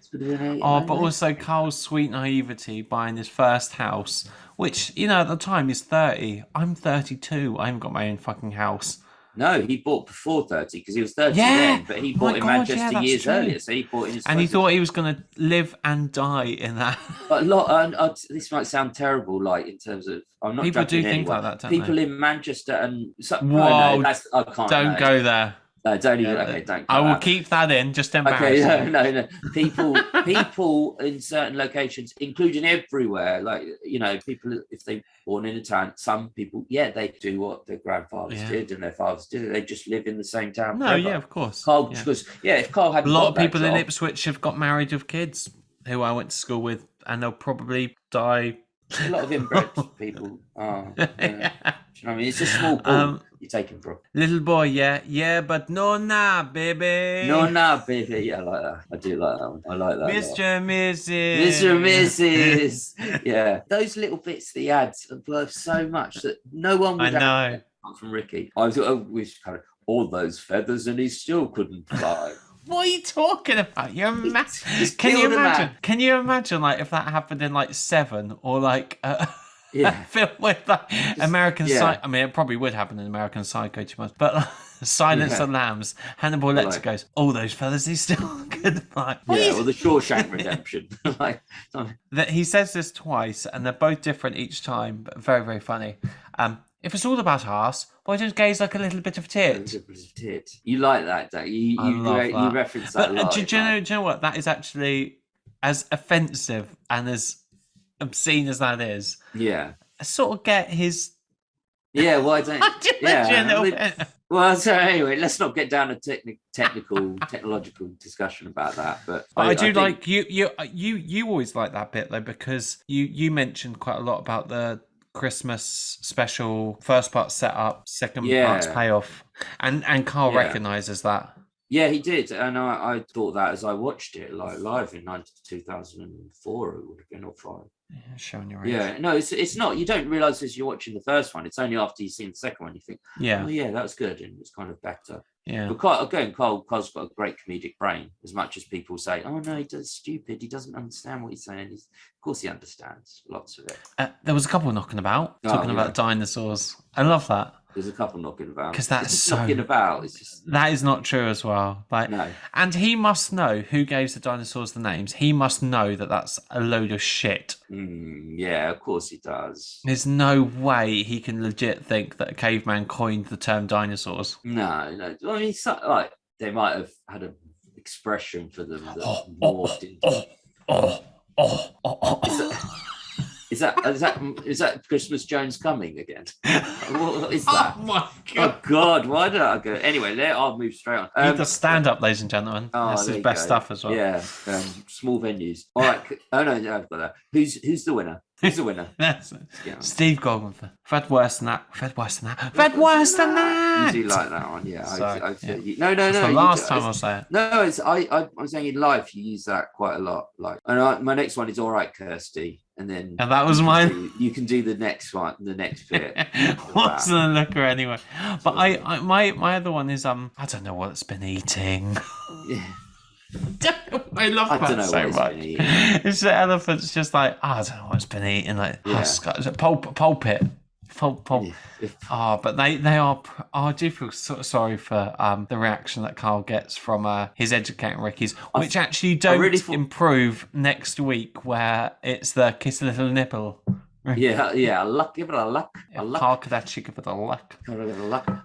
But also Karl's sweet naivety buying his first house, which, at the time is 30. I'm 32. I haven't got my own fucking house. No, he bought before 30 because he was 30 then, but he bought in Manchester years earlier. So he bought in his. And he thought he was going to live and die in that. But this might sound terrible, like in terms of I'm not. People do think like that, don't people they? in Manchester and whoa, I can't. Don't go there. No, don't even. Okay, don't. I will keep that in. Just embarrassing. Okay, no. People in certain locations, including everywhere, like people if they born in a town, some people, they do what their grandfathers did and their fathers did. They just live in the same town. No, forever. yeah, of course. Karl, because if Karl hadn't a lot got of people that job, in Ipswich have got married with kids who I went to school with, and they'll probably die. A lot of inbred people are. You know what I mean? It's a small pool you're taking from. Little boy, yeah, but no, baby. No, baby. Yeah, I like that. I do like that one. I like that. Mr. and Mrs. Yeah, those little bits that he adds are worth so much that no one would have from Ricky. I was kind of all those feathers, and he still couldn't fly. What are you talking about? You're Can you imagine like if that happened in like Seven or like a film with like American Psycho? I mean, it probably would happen in American Psycho too much, but Silence of the Lambs. Hannibal Lecter goes, all those fellas, he's still good. Like, or the Shawshank Redemption. That he says this twice, and they're both different each time, but very, very funny. If it's all about arse, why don't gays like a little bit of tit? You like that, don't you? You reference that a lot. Do you know what? That is actually as offensive and as obscene as that is. Yeah. I sort of get his. Yeah, why don't? Well, so anyway, let's not get down a technological discussion about that. But I do think... like you always like that bit though, because you mentioned quite a lot about the Christmas special, first part setup, second part's payoff, and Karl recognizes that. Yeah, he did, and I thought that as I watched it live in 2004, it would have been all fine. Yeah, showing your age. Yeah, no, it's not. You don't realise as you're watching the first one. It's only after you've seen the second one you think, oh yeah, that was good, and it's kind of better. Yeah. But Karl's got a great comedic brain. As much as people say, oh no, he does stupid. He doesn't understand what he's saying. Of course, he understands lots of it. There was a couple knocking about, talking about dinosaurs. I love that. There's a couple knocking about. Because that's so... knocking about. It's just... That is not true as well. Like, no. And he must know who gave the dinosaurs the names. He must know that that's a load of shit. Yeah, of course he does. There's no way he can legit think that a caveman coined the term dinosaurs. No. I mean, like, they might have had an expression for them that morphed into... Is that Christmas Jones coming again? What is that? Oh my God! Oh God! Why did I go? Anyway, I'll move straight on. You need to stand up, ladies and gentlemen. This is best stuff as well. Yeah, small venues. All right. Oh no, I've got that. Who's the winner? Who's the winner? That's Steve Goldman. I've had worse than that. You do like that one, yeah. No. It's the last time I'll say it. No, I'm saying in life you use that quite a lot. Like, and my next one is all right, Kirsty. And that was mine. You can do the next one, the next bit. What's the looker anyway? But my other one is I don't know what it's been eating. Yeah. I love that so much. It's the elephant's just like, I don't know what it's been eating. Like pulpit. But they are. I do feel sort of sorry for the reaction that Karl gets from his educating Ricky's, which actually don't improve next week, where it's the kiss a little nipple. Yeah, luck. Give it a luck. Karl could actually give it a luck.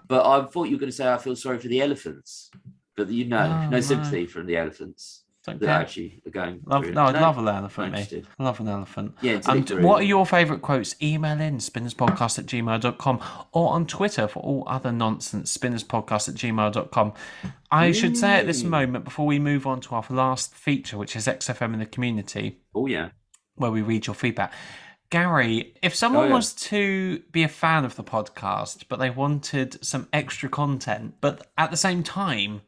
But I thought you were going to say I feel sorry for the elephants, but no sympathy from the elephants. That actually are going. I love an elephant. I love an elephant. Yeah. What are your favourite quotes? Email in spinnerspodcast@gmail.com or on Twitter for all other nonsense, spinnerspodcast@gmail.com. I should say at this moment, before we move on to our last feature, which is XFM in the community. Oh yeah. Where we read your feedback. Gary, if someone was to be a fan of the podcast, but they wanted some extra content, but at the same time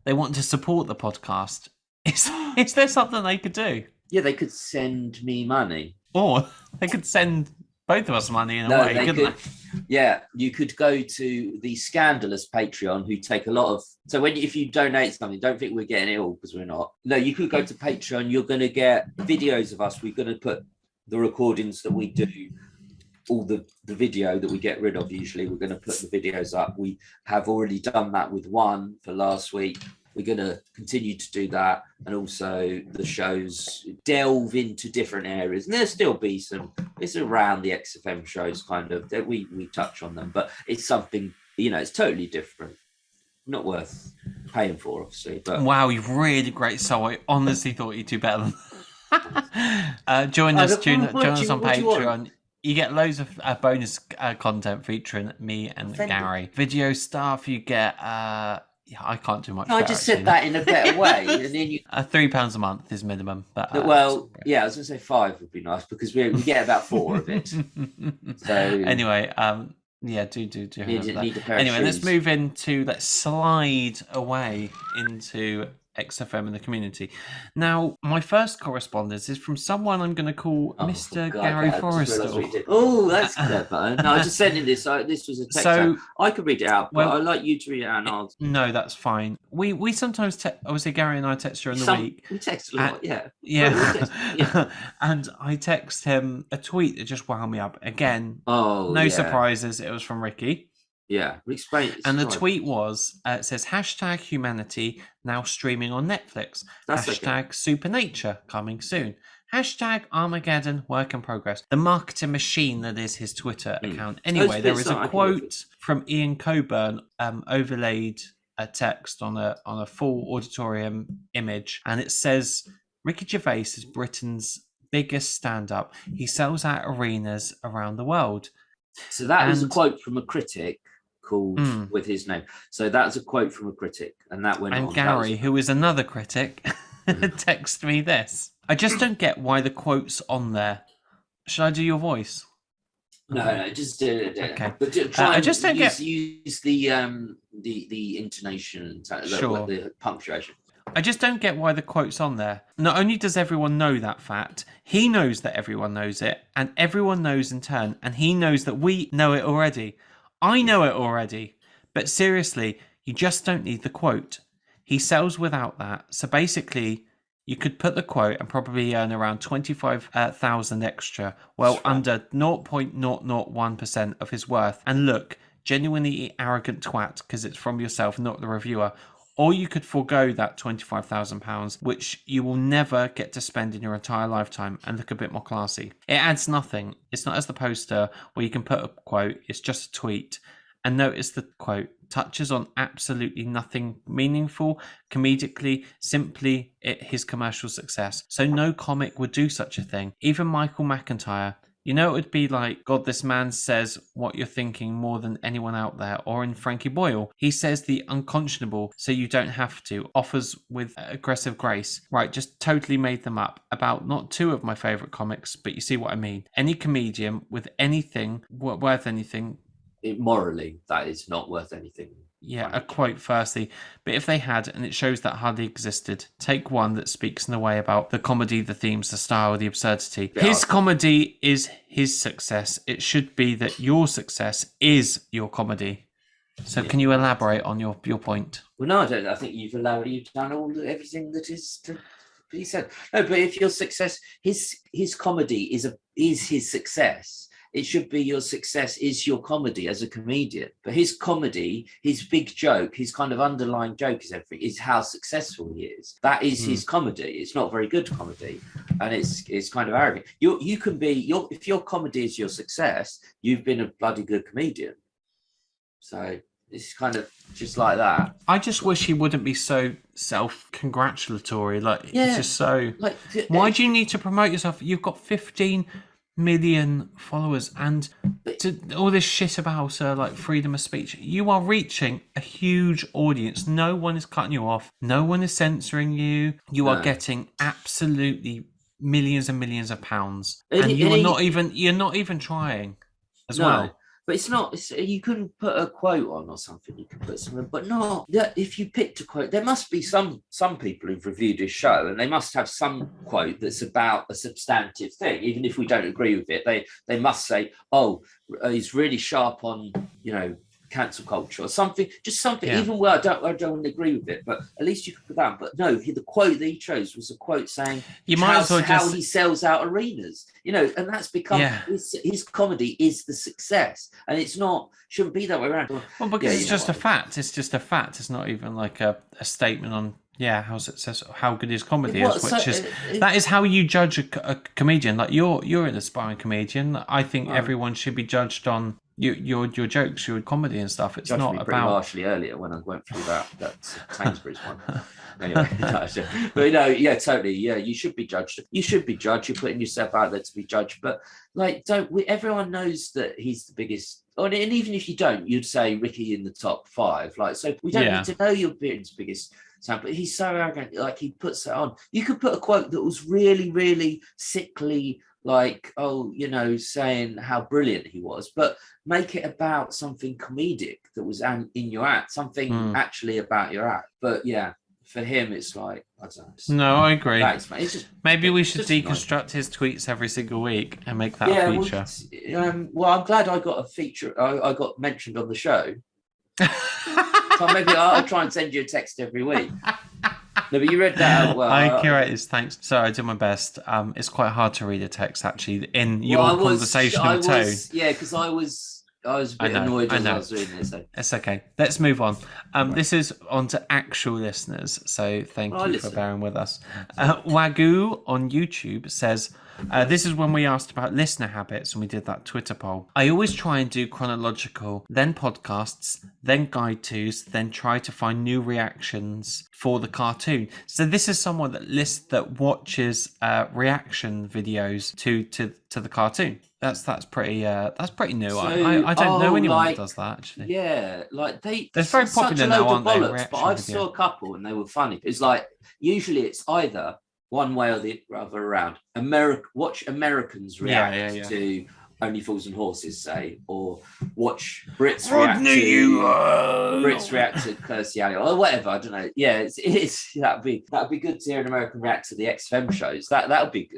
they want to support the podcast, is there something they could do? Yeah, they could send me money. Or they could send both of us money in a way, couldn't they? Yeah, you could go to the scandalous Patreon, who take a lot of... So if you donate something, don't think we're getting it all, because we're not. No, you could go to Patreon. You're going to get videos of us. We're going to put the recordings that we do, all the video that we get rid of usually. We're going to put the videos up. We have already done that with one for last week. We're going to continue to do that, and also the shows delve into different areas. And there'll still be it's around the XFM shows kind of that we touch on them, but it's something, it's totally different. not worth paying for, obviously. But wow, you've really great soul. I honestly thought you'd do better than join us on Patreon. You get loads of bonus content featuring me and Gary. Video stuff. You get I can't do much. No, I just said that in a better way. And then you £3 a month is minimum. But, yeah, I was going to say 5 would be nice because we get about 4 of it. So anyway, yeah, do. Anyway, let's slide away into XFM and the community. Now, my first correspondence is from someone I'm going to call Mr. Gary Forrester. Oh, that's clever. No, I just sent in this. This was a text. So I could read it out, but I'd like you to read it out. No, that's fine. We sometimes obviously Gary and I text during the week. We text a lot, yeah. And I text him a tweet that just wound me up again. No surprises. It was from Ricky. Yeah, explain. And the tweet was, it says, #Humanity now streaming on Netflix. #Supernature coming soon. #Armageddon work in progress. The marketing machine that is his Twitter account. Anyway, there is a quote from Ian Coburn overlaid a text on a full auditorium image. And it says, Ricky Gervais is Britain's biggest stand-up. He sells out arenas around the world. So that was a quote from a critic called with his name. So that's a quote from a critic, and that went on. And Gary, who is another critic, texted me this. I just don't get why the quote's on there. Should I do your voice? No, just do it. Okay. But try I just don't use the intonation, the punctuation. I just don't get why the quote's on there. Not only does everyone know that fact, he knows that everyone knows it, and everyone knows in turn, and he knows that we know it already. I know it already. But seriously, you just don't need the quote. He sells without that. So basically, you could put the quote and probably earn around 25,000 extra, under 0.001% of his worth. And look, genuinely arrogant twat, because it's from yourself, not the reviewer. Or you could forego that £25,000, which you will never get to spend in your entire lifetime, and look a bit more classy. It adds nothing. It's not as the poster where you can put a quote. It's just a tweet. And notice the quote touches on absolutely nothing meaningful, comedically, simply his commercial success. So no comic would do such a thing. Even Michael McIntyre. You know, it would be like, God, this man says what you're thinking more than anyone out there. Or in Frankie Boyle, he says the unconscionable so you don't have to, offers with aggressive grace. Right, just totally made them up. About not 2 of my favourite comics, but you see what I mean. Any comedian with anything, worth anything. Morally, that is not worth anything. Yeah, a quote firstly. But if they had, and it shows that hardly existed, take one that speaks in a way about the comedy, the themes, the style, the absurdity. His comedy is his success. It should be that your success is your comedy. So can you elaborate on your point? Well, no, I don't. I think you've done everything that is to be said. No, but if your success, his comedy is his success. It should be your success is your comedy as a comedian. But his comedy, his big joke, his kind of underlying joke is how successful he is. That is his comedy. It's not very good comedy. And it's kind of arrogant. You can be, if your comedy is your success, you've been a bloody good comedian. So it's kind of just like that. I just wish he wouldn't be so self-congratulatory. It's just so... why do you need to promote yourself? You've got 15 million followers and all this shit about freedom of speech. You are reaching a huge audience. No one is cutting you off. No one is censoring you. You are getting absolutely millions and millions of pounds, and you're not even trying as well. But it's not. You couldn't put a quote on or something. You could put something, but not. If you picked a quote, there must be some people who've reviewed this show, and they must have some quote that's about a substantive thing. Even if we don't agree with it, they must say, "Oh, he's really sharp on cancel culture or something." Just something. Yeah. Even where I don't want to agree with it, but at least you could put that. But no, the quote that he chose was a quote saying how he sells out arenas. And that's become his comedy is the success, and it's not shouldn't be that way around. Well, because it's just a fact. It's just a fact. It's not even like a statement on how successful, how good his comedy is. That is how you judge a comedian. Like you're an aspiring comedian. I think everyone should be judged on your jokes, your comedy and stuff. It's Judged not me about pretty harshly earlier when I went through that Sainsbury's one. Anyway, but no, yeah, totally. Yeah, you should be judged. You should be judged. You're putting yourself out there to be judged. But like, everyone knows that he's the biggest. And even if you don't, you'd say Ricky in the top 5. Like, so we don't need to know your biggest sound, but he's so arrogant. Like, he puts it on. You could put a quote that was really, really sickly, like, saying how brilliant he was, but make it about something comedic that was in your act, something actually about your act. But yeah, for him, it's like, I don't know. No, I agree. Maybe we should deconstruct his tweets every single week and make that a feature. Well, I'm glad I got a feature. I got mentioned on the show. So maybe I'll try and send you a text every week. No, but you read that out well. Curators, thanks. Sorry, I did my best. It's quite hard to read a text, actually, in your conversational tone. Yeah, because I was a bit annoyed as I was reading it. So. It's okay. Let's move on. This is on to actual listeners, so thank you for bearing with us. Wagyu on YouTube says, this is when we asked about listener habits and we did that Twitter poll. I always try and do chronological, then podcasts, then guide tos, then try to find new reactions for the cartoon. So this is someone that watches reaction videos to the cartoon. That's pretty new. So, I don't know anyone that does that, actually. Yeah, like they're very popular now, aren't they? But I saw a couple and they were funny. It's like usually it's either one way or the other around. Watch Americans react to Only Fools and Horses, say, or watch Brits react to Kirsty or whatever. I don't know. Yeah, that'd be good to hear an American react to the XFM shows. That would be.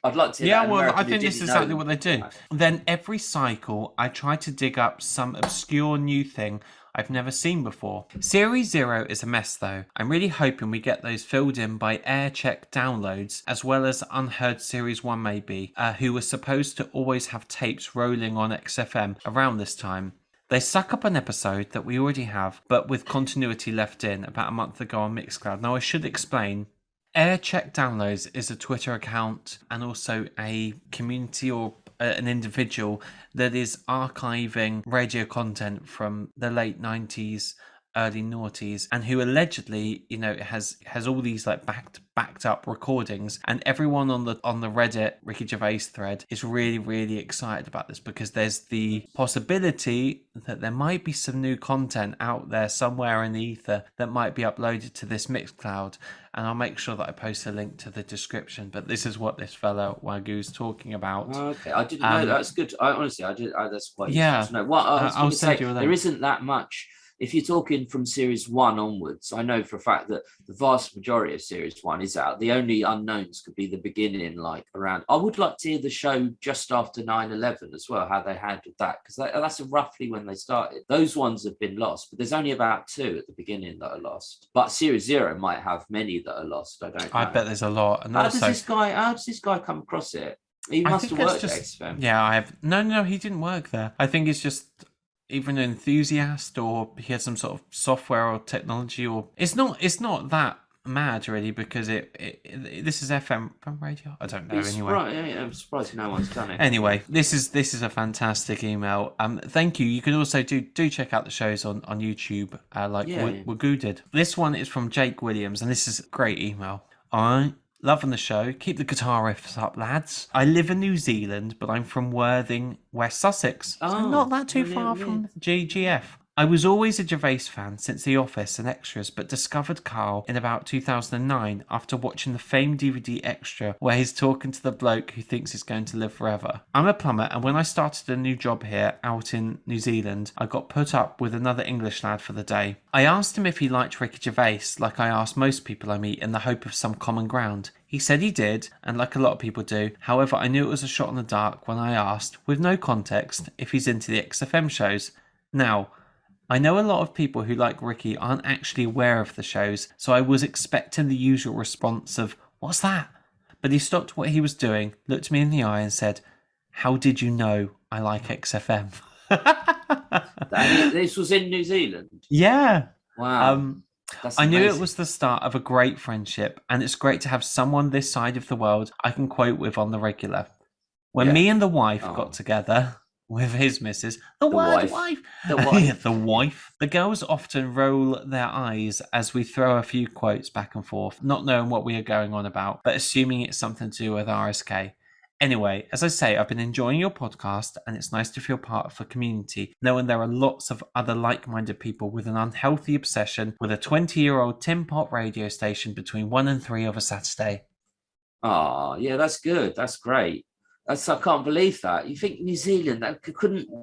I'd like to hear. Yeah, well, I think this is exactly what they do. Then every cycle, I try to dig up some obscure new thing I've never seen before. Series 0 is a mess though. I'm really hoping we get those filled in by air check downloads, as well as Unheard Series 1 maybe, who were supposed to always have tapes rolling on XFM around this time. They suck up an episode that we already have, but with continuity left in about a month ago on Mixcloud. Now I should explain. Air Check Downloads is a Twitter account and also a community or an individual that is archiving radio content from the late 90s, early noughties, and who allegedly, has all these like backed up recordings, and everyone on the Reddit Ricky Gervais thread is really, really excited about this because there's the possibility that there might be some new content out there somewhere in the ether that might be uploaded to this Mixcloud, and I'll make sure that I post a link to the description. But this is what this fellow Wagyu's talking about. Okay, I didn't know. That's good. That's quite useful to know. I'll send you a link. There isn't that much. If you're talking from Series 1 onwards, I know for a fact that the vast majority of Series 1 is out. The only unknowns could be the beginning, like around... I would like to hear the show just after 9/11 as well, how they handled that, because that's roughly when they started. Those ones have been lost, but there's only about 2 at the beginning that are lost. But Series 0 might have many that are lost. I don't know. I bet there's a lot. And how does this guy come across it? He must have worked at XFM. Yeah, I have... No, he didn't work there. I think it's just... either an enthusiast or he has some sort of software or technology, or it's not that mad really, because this is FM radio. I don't know anyway. Right, I'm surprised no one's done it. Anyway, this is a fantastic email. Thank you. You can also do check out the shows on YouTube, Wagyu did. This one is from Jake Williams, and this is a great email. Alright. Loving the show. Keep the guitar riffs up, lads. I live in New Zealand, but I'm from Worthing, West Sussex. So not that too far from GGF. I was always a Gervais fan since The Office and Extras, but discovered Karl in about 2009 after watching the famed DVD Extra where he's talking to the bloke who thinks he's going to live forever. I'm a plumber, and when I started a new job here out in New Zealand, I got put up with another English lad for the day. I asked him if he liked Ricky Gervais, like I ask most people I meet in the hope of some common ground. He said he did, and like a lot of people do. However, I knew it was a shot in the dark when I asked, with no context, if he's into the XFM shows. Now, I know a lot of people who like Ricky aren't actually aware of the shows, so I was expecting the usual response of, "What's that?" But he stopped what he was doing, looked me in the eye and said, "How did you know I like XFM?" This was in New Zealand? Yeah. Wow. I knew it was the start of a great friendship, and it's great to have someone this side of the world I can quote with on the regular. When me and the wife got together... with his missus. The wife. The wife. The wife. The girls often roll their eyes as we throw a few quotes back and forth, not knowing what we are going on about, but assuming it's something to do with RSK. Anyway, as I say, I've been enjoying your podcast, and it's nice to feel part of a community, knowing there are lots of other like-minded people with an unhealthy obsession with a 20-year-old tin pot radio station between 1 and 3 of a Saturday. Oh, yeah, that's good. That's great. I can't believe that. You think New Zealand,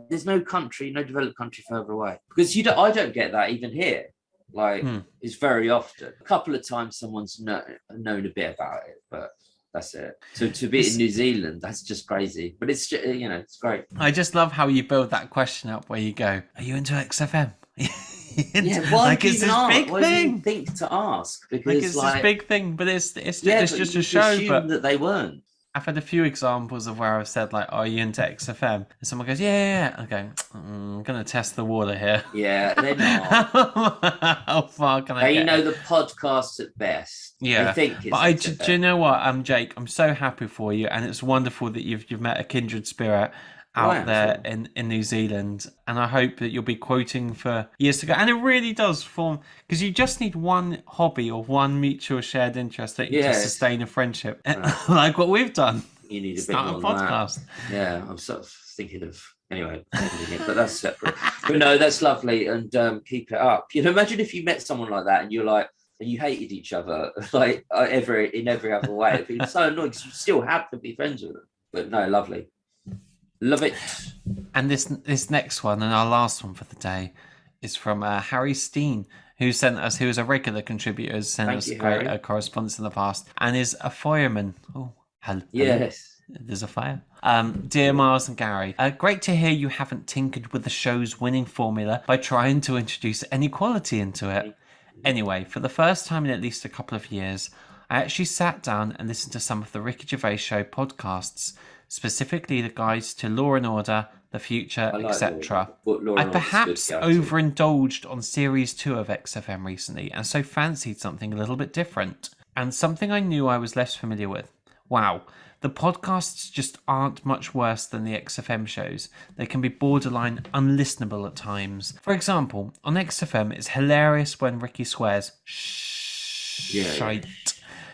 there's no developed country further away. Because I don't get that even here. Like, it's very often. A couple of times someone's known a bit about it, but that's it. So to be in New Zealand, that's just crazy. But it's, it's great. I just love how you build that question up where you go, are you into XFM? Why do you even think to ask? Because it's this big thing, but it's just a show. But that they weren't. I've had a few examples of where I've said, like, are you into XFM? And someone goes, yeah. I go, I'm going to test the water here. Yeah, they're not. How far can I get? They know the podcasts at best. Yeah. They think it's but do you know what, Jake? I'm so happy for you. And it's wonderful that you've met a kindred spirit out there in New Zealand, and I hope that you'll be quoting for years to go. And it really does form, because you just need one hobby or one mutual shared interest that you just sustain a friendship, like what we've done. You need a Start bit more a podcast. Yeah, I'm sort of thinking of but that's separate. But no, that's lovely, and keep it up. Imagine if you met someone like that and you're like, and you hated each other like in every other way. It'd be so annoying because you still have to be friends with them. But no, lovely. Love it. And this next one, and our last one for the day, is from Harry Steen, who was a regular contributor, has sent us a great correspondence in the past, and is a fireman. Oh, hello. Yes. There's a fire. Dear Miles and Gary, great to hear you haven't tinkered with the show's winning formula by trying to introduce inequality into it. Anyway, for the first time in at least a couple of years, I actually sat down and listened to some of the Ricky Gervais Show podcasts, specifically the guides to Law and Order, The Future, etc. I perhaps overindulged on Series 2 of XFM recently, and so fancied something a little bit different, and something I knew I was less familiar with. Wow, the podcasts just aren't much worse than the XFM shows. They can be borderline unlistenable at times. For example, on XFM, it's hilarious when Ricky swears, shite.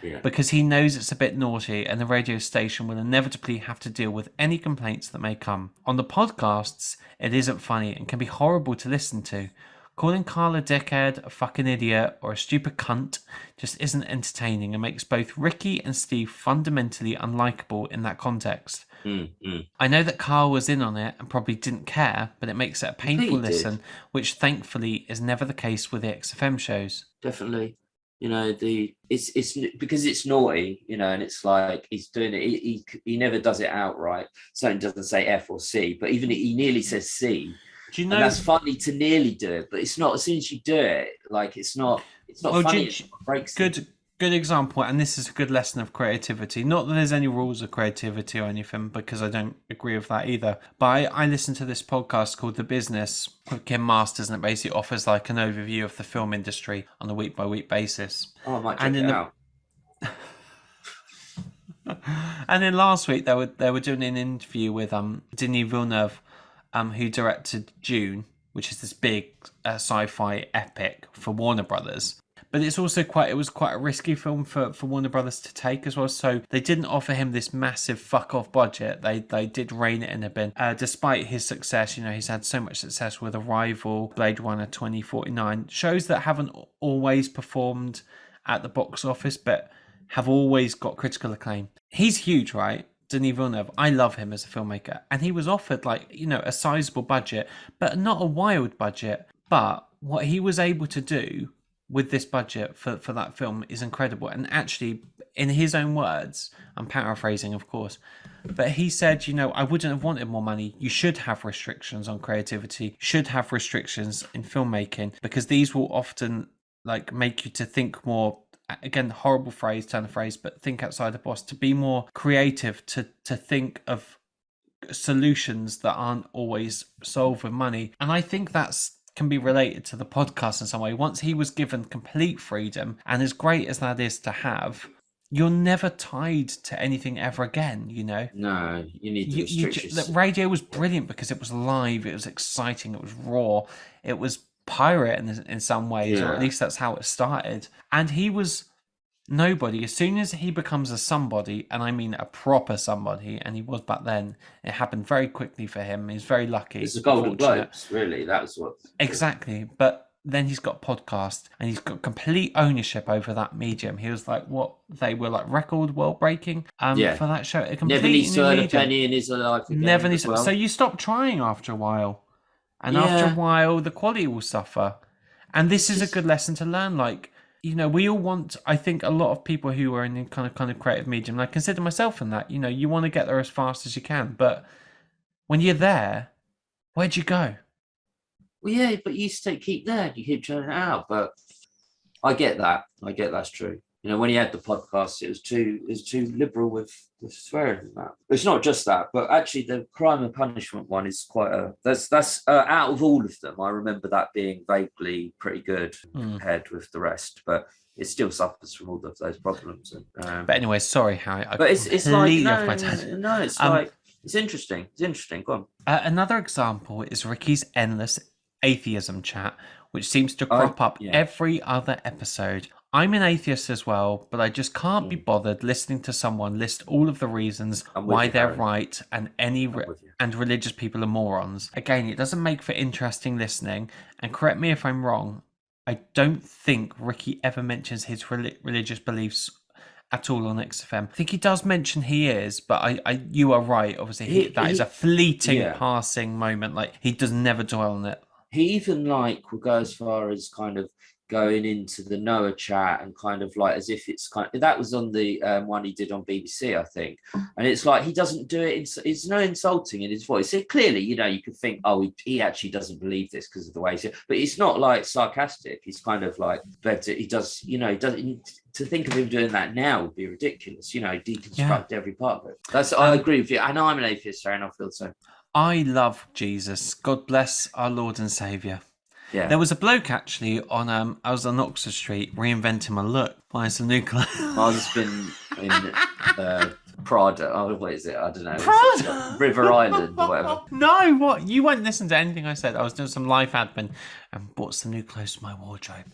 Yeah. Because he knows it's a bit naughty, and the radio station will inevitably have to deal with any complaints that may come. On the podcasts, it isn't funny and can be horrible to listen to. Calling Karl a dickhead, a fucking idiot, or a stupid cunt just isn't entertaining and makes both Ricky and Steve fundamentally unlikable in that context. I know that Karl was in on it and probably didn't care, but it makes it a painful listen, which thankfully is never the case with the XFM shows. Definitely. It's because it's naughty, and it's like he's doing it. He never does it outright. So he doesn't say F or C, but even he nearly says C. Do you know? And that's funny to nearly do it, but it's not. As soon as you do it, like it's not funny. It breaks. Good example, and this is a good lesson of creativity. Not that there's any rules of creativity or anything, because I don't agree with that either. But I listened to this podcast called The Business with Kim Masters, and it basically offers like an overview of the film industry on a week-by-week basis. Oh, I might check it out. And then last week they were doing an interview with Denis Villeneuve, who directed Dune, which is this big sci-fi epic for Warner Brothers. But it was quite a risky film for Warner Brothers to take as well. So they didn't offer him this massive fuck off budget. They did rein it in a bit. Despite his success, he's had so much success with Arrival, Blade Runner 2049, shows that haven't always performed at the box office, but have always got critical acclaim. He's huge, right? Denis Villeneuve. I love him as a filmmaker. And he was offered a sizable budget, but not a wild budget. But what he was able to do with this budget for that film is incredible. And actually, in his own words, I'm paraphrasing, of course, but he said, I wouldn't have wanted more money. You should have restrictions on creativity, should have restrictions in filmmaking, because these will often make you to think more, again, horrible turn of phrase, but think outside the box, to be more creative, to think of solutions that aren't always solved with money. And I think can be related to the podcast in some way. Once he was given complete freedom, and as great as that is to have, you're never tied to anything ever again, you know? No, you need the restrictions. The radio was brilliant because it was live, it was exciting, it was raw, it was pirate in some ways, or at least that's how it started. And he was nobody. As soon as he becomes a somebody, and I mean a proper somebody, and he was back then, it happened very quickly for him. He's very lucky. It's the Golden Globes, really. That's what. Exactly. But then he's got podcast, and he's got complete ownership over that medium. He was like, what they were like, record world breaking for that show. Never needs to earn a penny in his life again. Never needs. So you stop trying after a while, and after a while, the quality will suffer. And this is a good lesson to learn. Like, you know, we all want. I think a lot of people who are in the kind of creative medium, and I consider myself in that. You know, you want to get there as fast as you can, but when you're there, where'd you go? Well, yeah, but you keep there. You keep churning it out. But I get that. That's true. You know, when he had the podcast, it was too liberal with swearing and that. It's not just that, but actually the Crime and Punishment one is quite that's out of all of them. I remember that being vaguely pretty good compared with the rest, but it still suffers from all of those problems. And, but anyway, sorry, Harry. But it's like no, it's like it's interesting. It's interesting. Go on. Another example is Ricky's endless atheism chat, which seems to crop up every other episode. I'm an atheist as well, but I just can't be bothered listening to someone list all of the reasons why they're right and and religious people are morons. Again, it doesn't make for interesting listening, and correct me if I'm wrong, I don't think Ricky ever mentions his religious beliefs at all on XFM. I think he does mention he is, but you are right, obviously that is a fleeting passing moment. Like, he does never dwell on it. He even will go as far as kind of going into the Noah chat and kind of like as if it's kind of, that was on the one he did on BBC, I think. And it's like he doesn't do it. It's no insulting in his voice. It clearly, you know, you could think, oh, he actually doesn't believe this because of the way he's, but it's not like sarcastic. He's kind of like, but he does, you know, he doesn't. To think of him doing that now would be ridiculous. You know, deconstruct every part of it. I agree with you. I know I'm an atheist, and I feel so. I love Jesus. God bless our Lord and Saviour. Yeah. There was a bloke actually on I was on Oxford Street reinventing my look, buying some new clothes. I've just been in Prada. Oh, what is it? I don't know. Prada? River Island or whatever. No, what? You won't listen to anything I said. I was doing some life admin and bought some new clothes for my wardrobe.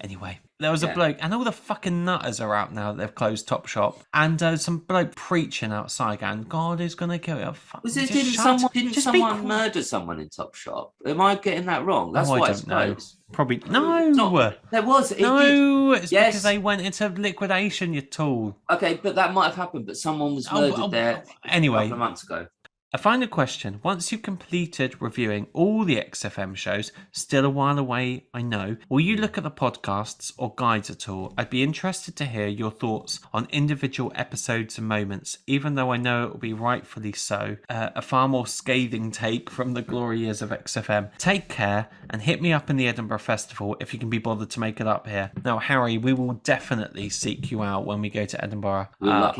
Anyway, there was a bloke, and all the fucking nutters are out now that they've closed Topshop, and some bloke preaching outside going, God is going to kill you. Didn't someone murder someone in Topshop? Am I getting that wrong? That's why it's closed. Probably. No. There was. It's because they went into liquidation, you tool. Okay, but that might have happened, but someone was murdered there anyway, a couple of months ago. A final question. Once you've completed reviewing all the XFM shows, still a while away, I know, will you look at the podcasts or guides at all? I'd be interested to hear your thoughts on individual episodes and moments, even though I know it will be rightfully so. A far more scathing take from the glory years of XFM. Take care and hit me up in the Edinburgh Festival if you can be bothered to make it up here. Now, Harry, we will definitely seek you out when we go to Edinburgh. I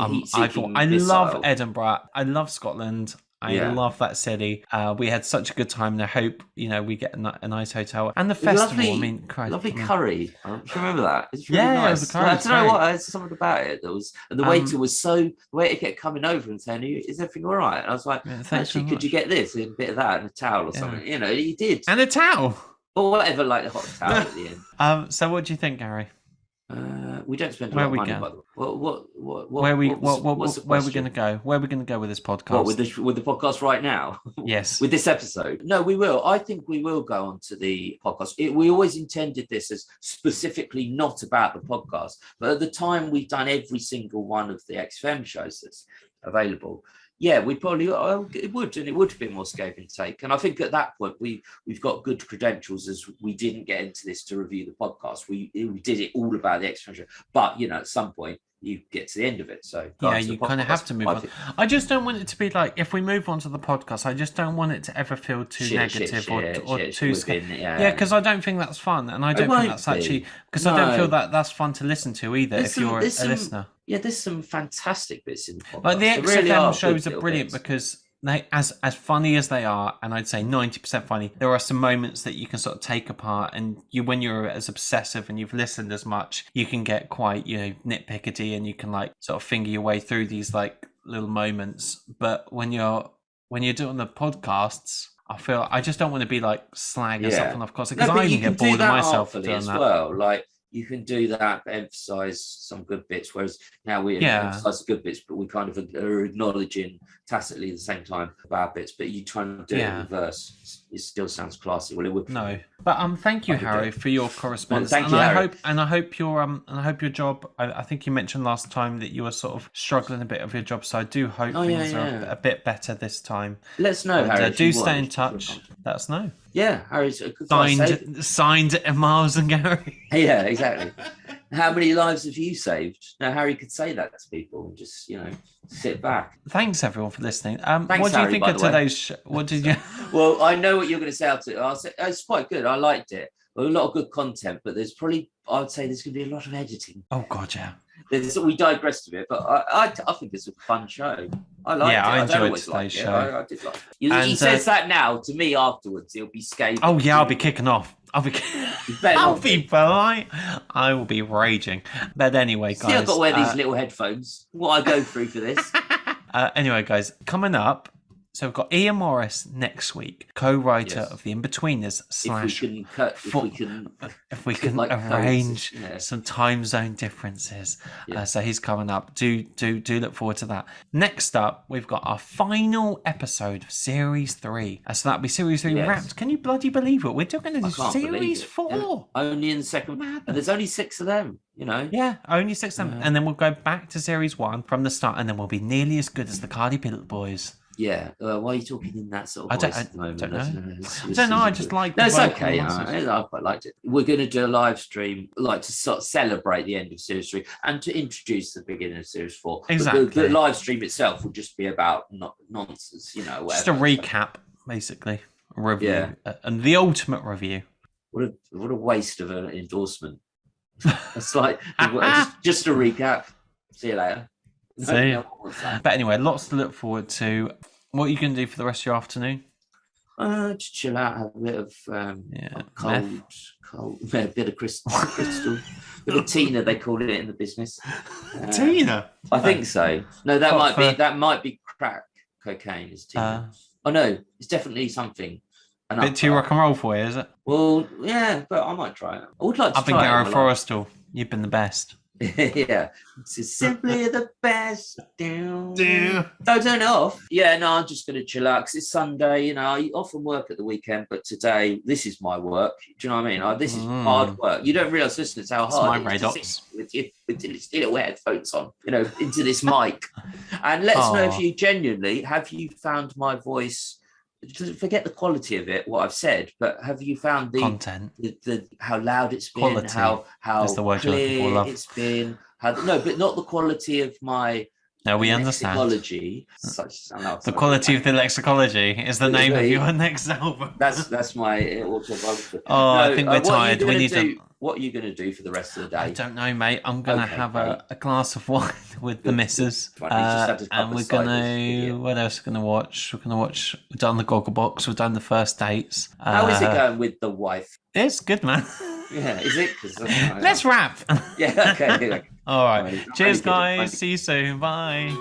love Edinburgh. I love Scotland. I love that city. We had such a good time, and I hope, you know, we get a nice hotel. And the festival, lovely curry. I remember that. It's really nice. It was a curry. I don't know what, there's something about it that was, and the waiter was the waiter kept coming over and saying, is everything all right? And I was like, actually, could you get this, a bit of that, and a towel or something? You know, he did. And a towel. Or whatever, like a hot towel at the end. So what do you think, Gary? We don't spend a lot of money. Where are we going to go? Where are we going to go with this podcast? What, with the podcast right now? Yes. With this episode? No, we will. I think we will go on to the podcast. We always intended this as specifically not about the podcast, but at the time we've done every single one of the XFM shows that's available. Yeah, we probably it would be more scathing take. And I think at that point we've got good credentials, as we didn't get into this to review the podcast. We did it all about the extra, but you know, at some point you get to the end of it. So you kind of have to move on. I just don't want it to be like, if we move on to the podcast, I just don't want it to ever feel too negative or too scary. Because I don't think that's fun, and I don't think that's actually, because I don't feel that that's fun to listen to either. If you're a listener. Yeah, there's some fantastic bits in the podcast. Like the XFM shows are brilliant because they as funny as they are, and I'd say 90% funny, there are some moments that you can sort of take apart, and when you're as obsessive and you've listened as much, you can get quite, nitpickety, and you can like sort of finger your way through these like little moments. But when you're doing the podcasts, I feel I just don't want to be like slagging something off constantly, because I even get bored of myself doing as that. well. Like you can do that, emphasize some good bits, whereas now we emphasize the good bits, but we kind of are acknowledging tacitly at the same time the bad bits. But you try and do it in reverse, it still sounds classy. Well, it would. No, but thank you, Harry, for your correspondence. Well, thank you, Harry. I hope your job. I think you mentioned last time that you were sort of struggling a bit of your job, so I do hope things are a bit better this time. Let us know, Harry. Do stay in touch. Let us know. Yeah, Harry's a good signed Miles and Gary. Yeah, exactly. How many lives have you saved? Now, Harry could say that to people and just, sit back. Thanks, everyone, for listening. Thanks, what do you Harry, think of today's show? What did you... Well, I know what you're going to say. I'll say it's quite good. I liked it. Well, a lot of good content, but I would say there's going to be a lot of editing. Oh, God, yeah. We digressed a bit, but I think it's a fun show. I liked it. I enjoyed today's show. I did like it. He says that now to me afterwards. He'll be scathing. Oh, yeah, I'll be kicking off. I'll be polite. I will be raging. But anyway, guys. See, I've got to wear these little headphones. What I go through for this. Anyway, guys, coming up. So we've got Ian Morris next week, co-writer of The In-Betweeners / if we can arrange some time zone differences. So he's coming up. Do look forward to that. Next up, we've got our final episode of Series 3. So that'll be Series 3 wrapped. Can you bloody believe it? We're going to do Series 4. Yeah. Only in the second. And there's only 6 of them, Yeah, only 6 of them. And then we'll go back to Series 1 from the start, and then we'll be nearly as good as the Cardi B Boys. Yeah, why are you talking in that sort of voice at the moment? I don't know. I just like. No, it's okay. I quite liked it. We're going to do a live stream, like to sort of celebrate the end of Series 3 and to introduce the beginning of Series 4. Exactly. The live stream itself will just be about nonsense, whatever. Just a recap, basically, a review, and the ultimate review. What a waste of an endorsement. It's like just a recap. See you later. But anyway, lots to look forward to. What are you going to do for the rest of your afternoon? Just chill out, have a bit of cold, a bit of crystal, bit of Tina, they call it in the business. Tina? I think so. No, that might be crack cocaine. Is Tina? Oh no, it's definitely something. A bit too rock and roll for you, is it? Well, yeah, but I might try it. I would like to. I've been Gareth Forrestal. You've been the best. Yeah, it's simply the best. Don't turn it off. Yeah, no, I'm just going to chill out because it's Sunday. I often work at the weekend, but today this is my work. Do you know what I mean? This is hard work. You don't realise, listeners, how hard it is to sit with your little headphones on, into this mic. And let us know if you genuinely have you found my voice. Forget the quality of it, what I've said, but have you found the content, the how loud it's been, quality, how is the word clear it's been? No, but not the quality of my. No, we understand. Lexicology. The quality of the lexicology is the name of your next album. That's my autobiography. I think we're tired. We need to. What are you going to do for the rest of the day? I don't know, mate. I'm going to have a glass of wine with the missus. And we're going to... What else are we going to watch? We're going to watch... We've done the Gogglebox. We've done the first dates. How is it going with the wife? It's good, man. Yeah, is it? Let's wrap. Yeah, okay. All right. Cheers, guys. See you soon. Bye.